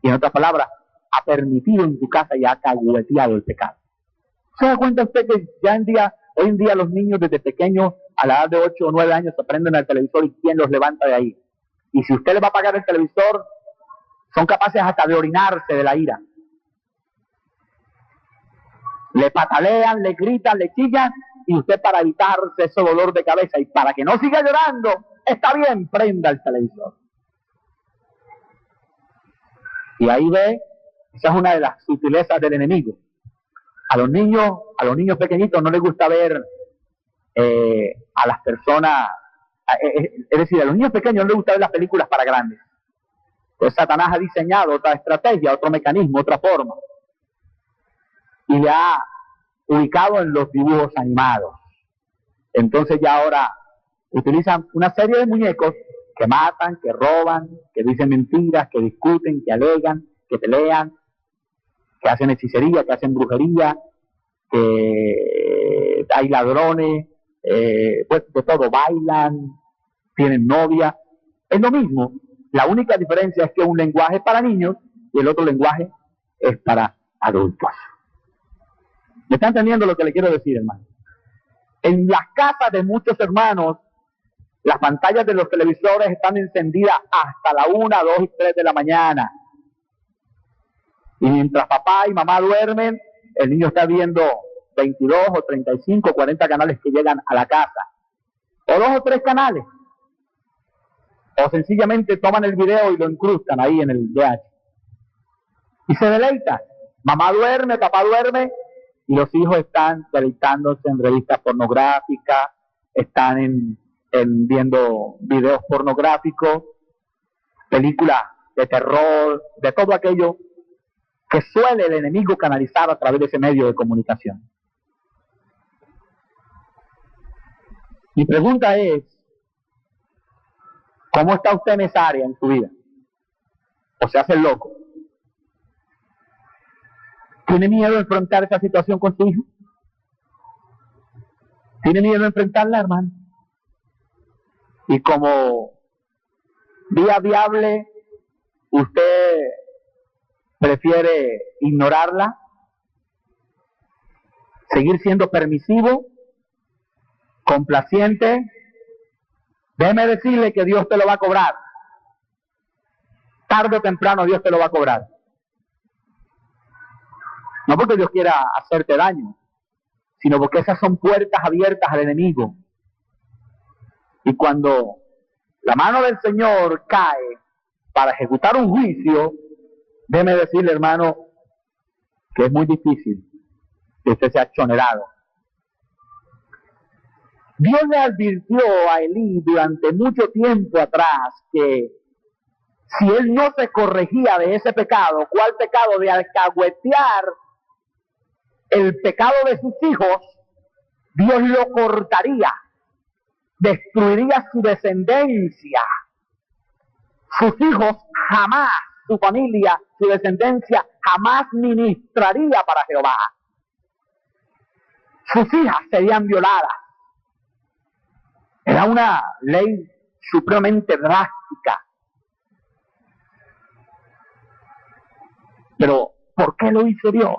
Y en otras palabras, ha permitido en su casa y ha cagueteado el pecado. ¿Se da cuenta usted que hoy en día los niños desde pequeños, a la edad de 8 o 9 años, se prenden al televisor y quién los levanta de ahí? Y si usted le va a apagar el televisor, son capaces hasta de orinarse de la ira. Le patalean, le gritan, le chillan, y usted, para evitarse ese dolor de cabeza y para que no siga llorando, está bien, prenda el televisor. Y ahí ve, esa es una de las sutilezas del enemigo. A los niños pequeñitos no les gusta ver a las personas, es decir, a los niños pequeños no les gusta ver las películas para grandes. Pues Satanás ha diseñado otra estrategia, otro mecanismo, otra forma. Y le ha ubicado en los dibujos animados. Entonces ya ahora utilizan una serie de muñecos que matan, que roban, que dicen mentiras, que discuten, que alegan, que pelean, que hacen hechicería, que hacen brujería, que hay ladrones, pues de todo, bailan, tienen novia. Es lo mismo. La única diferencia es que un lenguaje es para niños y el otro lenguaje es para adultos. ¿Me está entendiendo lo que le quiero decir, hermano? En las casas de muchos hermanos, las pantallas de los televisores están encendidas hasta la 1, 2 y 3 de la mañana. Y mientras papá y mamá duermen, el niño está viendo 22 o 35, 40 canales que llegan a la casa. O 2 o 3 canales. O sencillamente toman el video y lo incrustan ahí en el VH. Y se deleitan. Mamá duerme, papá duerme, y los hijos están deleitándose en revistas pornográficas, están viendo videos pornográficos, películas de terror, de todo aquello que suele el enemigo canalizar a través de ese medio de comunicación. Mi pregunta es, ¿cómo está usted en esa área en su vida? ¿O se hace el loco? ¿Tiene miedo de enfrentar esa situación con su hijo? ¿Tiene miedo de enfrentarla, hermano? Y como vía viable, usted prefiere ignorarla, seguir siendo permisivo, complaciente. Déjeme decirle que Dios te lo va a cobrar. Tarde o temprano Dios te lo va a cobrar. No porque Dios quiera hacerte daño, sino porque esas son puertas abiertas al enemigo. Y cuando la mano del Señor cae para ejecutar un juicio, déjeme decirle, hermano, que es muy difícil que usted sea exonerado. Dios le advirtió a Elí durante mucho tiempo atrás que si él no se corregía de ese pecado, ¿cuál pecado? De alcahuetear el pecado de sus hijos, Dios lo cortaría, destruiría su descendencia. Sus hijos jamás, su familia, su descendencia jamás ministraría para Jehová. Sus hijas serían violadas. Era una ley supremamente drástica. Pero, ¿por qué lo hizo Dios?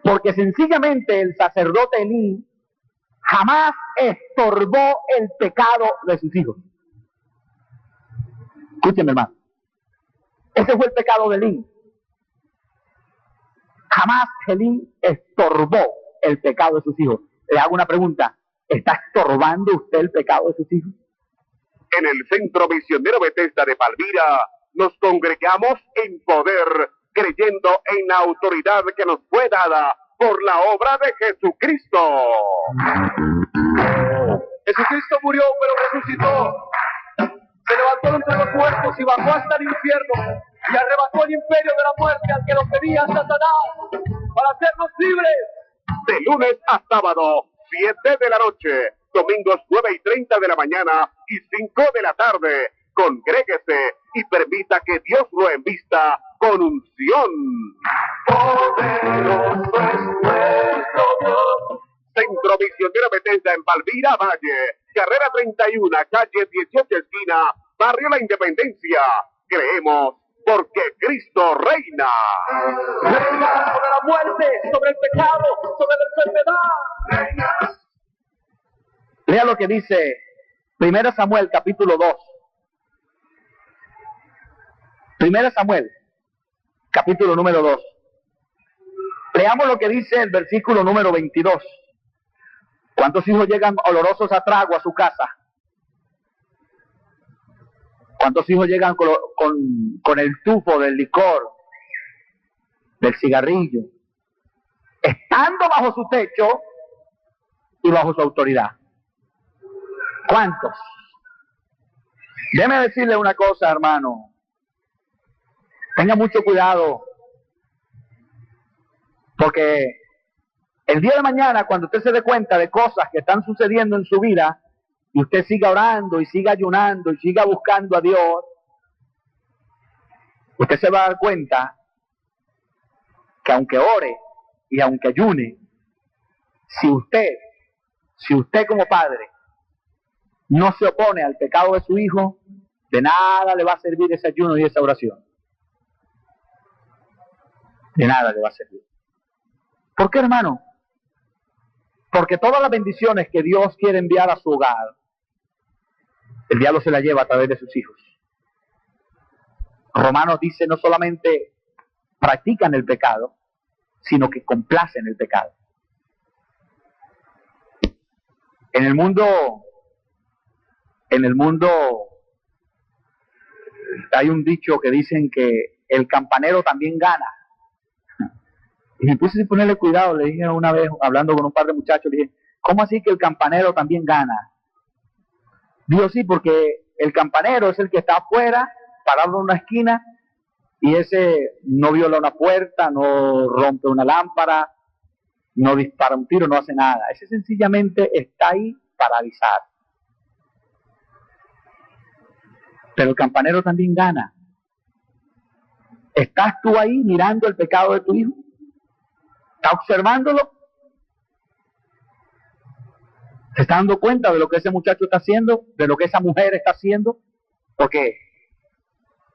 Porque sencillamente el sacerdote Elí jamás estorbó el pecado de sus hijos. Escúcheme, hermano. Ese fue el pecado de Elí. Jamás Elí estorbó el pecado de sus hijos. Le hago una pregunta. ¿Está estorbando usted el pecado de sus hijos? En el Centro Misionero Bethesda de Palmira nos congregamos en poder, creyendo en la autoridad que nos fue dada por la obra de Jesucristo. Jesucristo murió, pero resucitó. Se levantó entre los muertos y bajó hasta el infierno y arrebató el imperio de la muerte al que lo tenía Satanás para hacernos libres. De lunes a sábado, 7 de la noche, domingos 9:30 de la mañana y 5 de la tarde. Congréguese y permita que Dios lo envista con unción. Poderoso es nuestro Dios. Centro Misionero Bethesda en Palmira Valle, carrera 31, calle 18, esquina, barrio La Independencia. Creemos porque Cristo reina. Reina sobre la muerte, sobre el pecado, sobre la enfermedad. Reina. Lea lo que dice 1 Samuel capítulo 2. 1 Samuel capítulo número 2. Leamos lo que dice el versículo número 22. ¿Cuántos hijos llegan olorosos a trago a su casa? ¿Cuántos hijos llegan con el tufo del licor, del cigarrillo, estando bajo su techo y bajo su autoridad? ¿Cuántos? Déjeme decirle una cosa, hermano. Tenga mucho cuidado, porque el día de mañana, cuando usted se dé cuenta de cosas que están sucediendo en su vida, y usted siga orando y siga ayunando y siga buscando a Dios, usted se va a dar cuenta que aunque ore y aunque ayune, si usted como padre no se opone al pecado de su hijo, de nada le va a servir ese ayuno y esa oración. De nada le va a servir. ¿Por qué, hermano? Porque todas las bendiciones que Dios quiere enviar a su hogar, el diablo se las lleva a través de sus hijos. Romanos dice, no solamente practican el pecado, sino que complacen el pecado. En el mundo hay un dicho que dicen que el campanero también gana. Y me puse a ponerle cuidado, le dije una vez, hablando con un par de muchachos, le dije, ¿cómo así que el campanero también gana? Digo, sí, porque el campanero es el que está afuera, parado en una esquina, y ese no viola una puerta, no rompe una lámpara, no dispara un tiro, no hace nada. Ese sencillamente está ahí para avisar. Pero el campanero también gana. ¿Estás tú ahí mirando el pecado de tu hijo? ¿Estás observándolo? ¿Se está dando cuenta de lo que ese muchacho está haciendo? ¿De lo que esa mujer está haciendo? Porque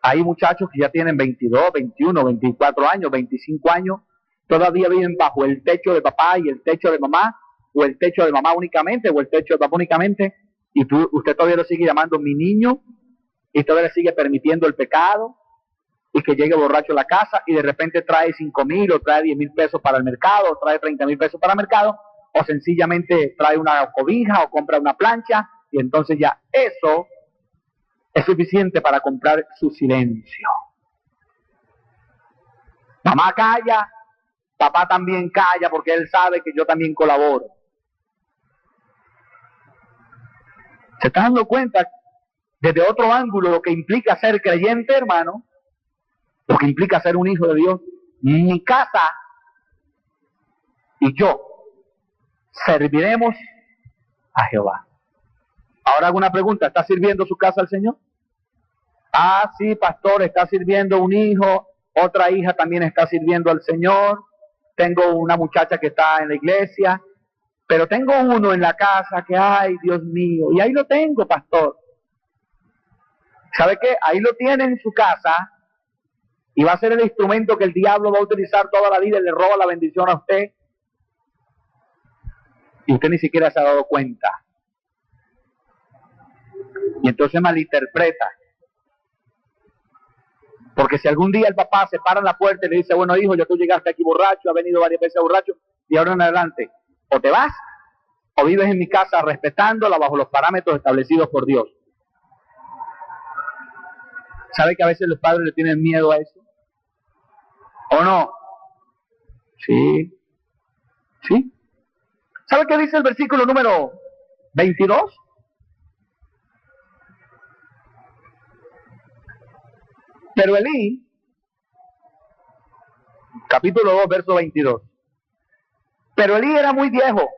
hay muchachos que ya tienen 22, 21, 24 años, 25 años, todavía viven bajo el techo de papá y el techo de mamá, o el techo de mamá únicamente, o el techo de papá únicamente, y usted todavía lo sigue llamando mi niño, y todavía le sigue permitiendo el pecado, y que llegue borracho a la casa, y de repente trae 5,000, o trae 10,000 pesos para el mercado, o trae 30,000 pesos para el mercado, o sencillamente trae una cobija, o compra una plancha, y entonces ya eso es suficiente para comprar su silencio. Mamá calla, papá también calla, porque él sabe que yo también colaboro. ¿Se está dando cuenta desde otro ángulo lo que implica ser creyente, hermano? Lo que implica ser un hijo de Dios. Mi casa y yo serviremos a Jehová. Ahora hago una pregunta, ¿está sirviendo su casa al Señor? Ah, sí, pastor, está sirviendo un hijo, otra hija también está sirviendo al Señor, tengo una muchacha que está en la iglesia, pero tengo uno en la casa que, ay, Dios mío, y ahí lo tengo, pastor. ¿Sabe qué? Ahí lo tiene en su casa, y va a ser el instrumento que el diablo va a utilizar toda la vida y le roba la bendición a usted, y usted ni siquiera se ha dado cuenta. Y entonces malinterpreta. Porque si algún día el papá se para en la puerta y le dice, bueno hijo, ya tú llegaste aquí borracho, has venido varias veces borracho, y ahora en adelante, o te vas, o vives en mi casa respetándola bajo los parámetros establecidos por Dios. ¿Sabe que a veces los padres le tienen miedo a eso? ¿O no? Sí. ¿Sí? ¿Sabe qué dice el versículo número 22? Pero Elí, capítulo 2, verso 22. Pero Elí era muy viejo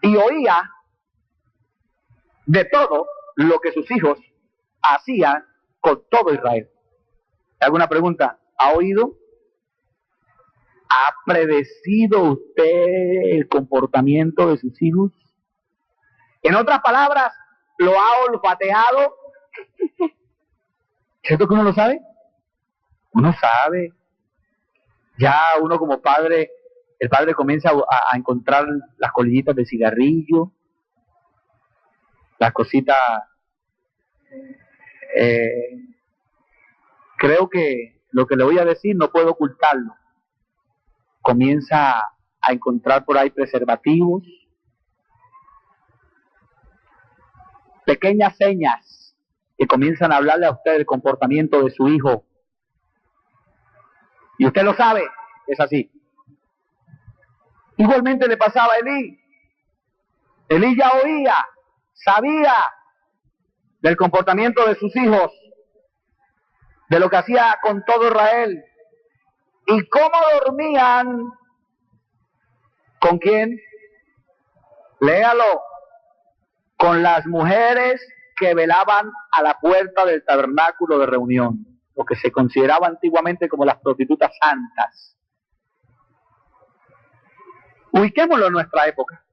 y oía de todo lo que sus hijos hacían con todo Israel. ¿Alguna pregunta? ¿Ha oído? ¿Ha predecido usted el comportamiento de sus hijos? En otras palabras, ¿lo ha olfateado? ¿Cierto que uno lo sabe? Uno sabe. Ya uno como padre, el padre comienza a encontrar las colillitas de cigarrillo, las cositas. Creo que lo que le voy a decir no puedo ocultarlo. Comienza a encontrar por ahí preservativos, pequeñas señas que comienzan a hablarle a usted del comportamiento de su hijo. Y usted lo sabe, es así. Igualmente le pasaba a Elí. Elí ya oía, sabía del comportamiento de sus hijos, de lo que hacía con todo Israel. ¿Y cómo dormían? ¿Con quién? Léalo. Con las mujeres que velaban a la puerta del tabernáculo de reunión, lo que se consideraba antiguamente como las prostitutas santas. Ubiquémoslo en nuestra época.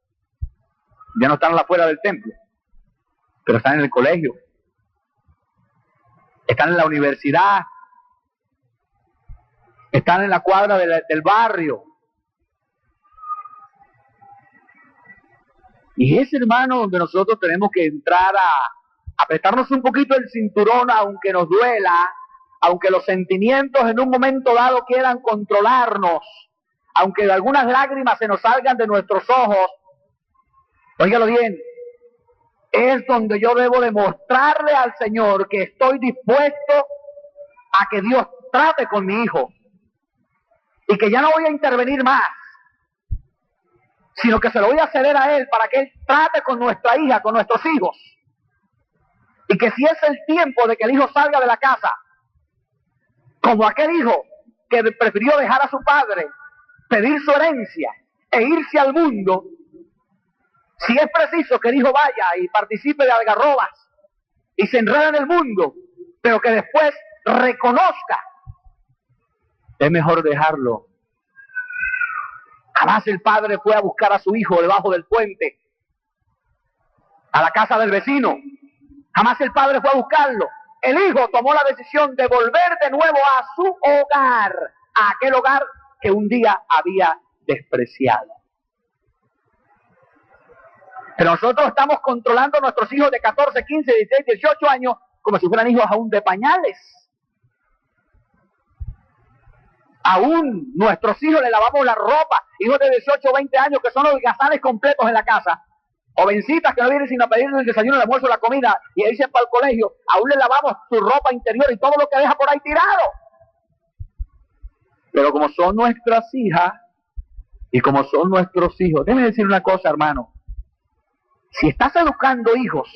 Ya no están afuera del templo, pero están en el colegio, están en la universidad, están en la cuadra del barrio. Y es, hermano, donde nosotros tenemos que entrar a apretarnos un poquito el cinturón, aunque nos duela, aunque los sentimientos en un momento dado quieran controlarnos, aunque algunas lágrimas se nos salgan de nuestros ojos. Óigalo bien, es donde yo debo demostrarle al Señor que estoy dispuesto a que Dios trate con mi hijo y que ya no voy a intervenir más, sino que se lo voy a ceder a Él para que Él trate con nuestra hija, con nuestros hijos. Y que si es el tiempo de que el hijo salga de la casa, como aquel hijo que prefirió dejar a su padre, pedir su herencia e irse al mundo, si es preciso que el hijo vaya y participe de algarrobas y se enrede en el mundo, pero que después reconozca, es mejor dejarlo. Jamás el padre fue a buscar a su hijo debajo del puente, a la casa del vecino. Jamás el padre fue a buscarlo. El hijo tomó la decisión de volver de nuevo a su hogar, a aquel hogar que un día había despreciado. Pero nosotros estamos controlando a nuestros hijos de 14, 15, 16, 18 años como si fueran hijos aún de pañales. Aún nuestros hijos le lavamos la ropa, hijos de 18 o 20 años que son holgazanes completos en la casa, jovencitas que no vienen sino a pedirle el desayuno, el almuerzo, la comida y a irse para el colegio, aún le lavamos su ropa interior y todo lo que deja por ahí tirado. Pero como son nuestras hijas y como son nuestros hijos, déjeme decir una cosa, hermano, si estás educando hijos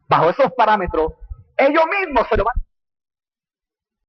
bajo esos parámetros, ellos mismos se lo van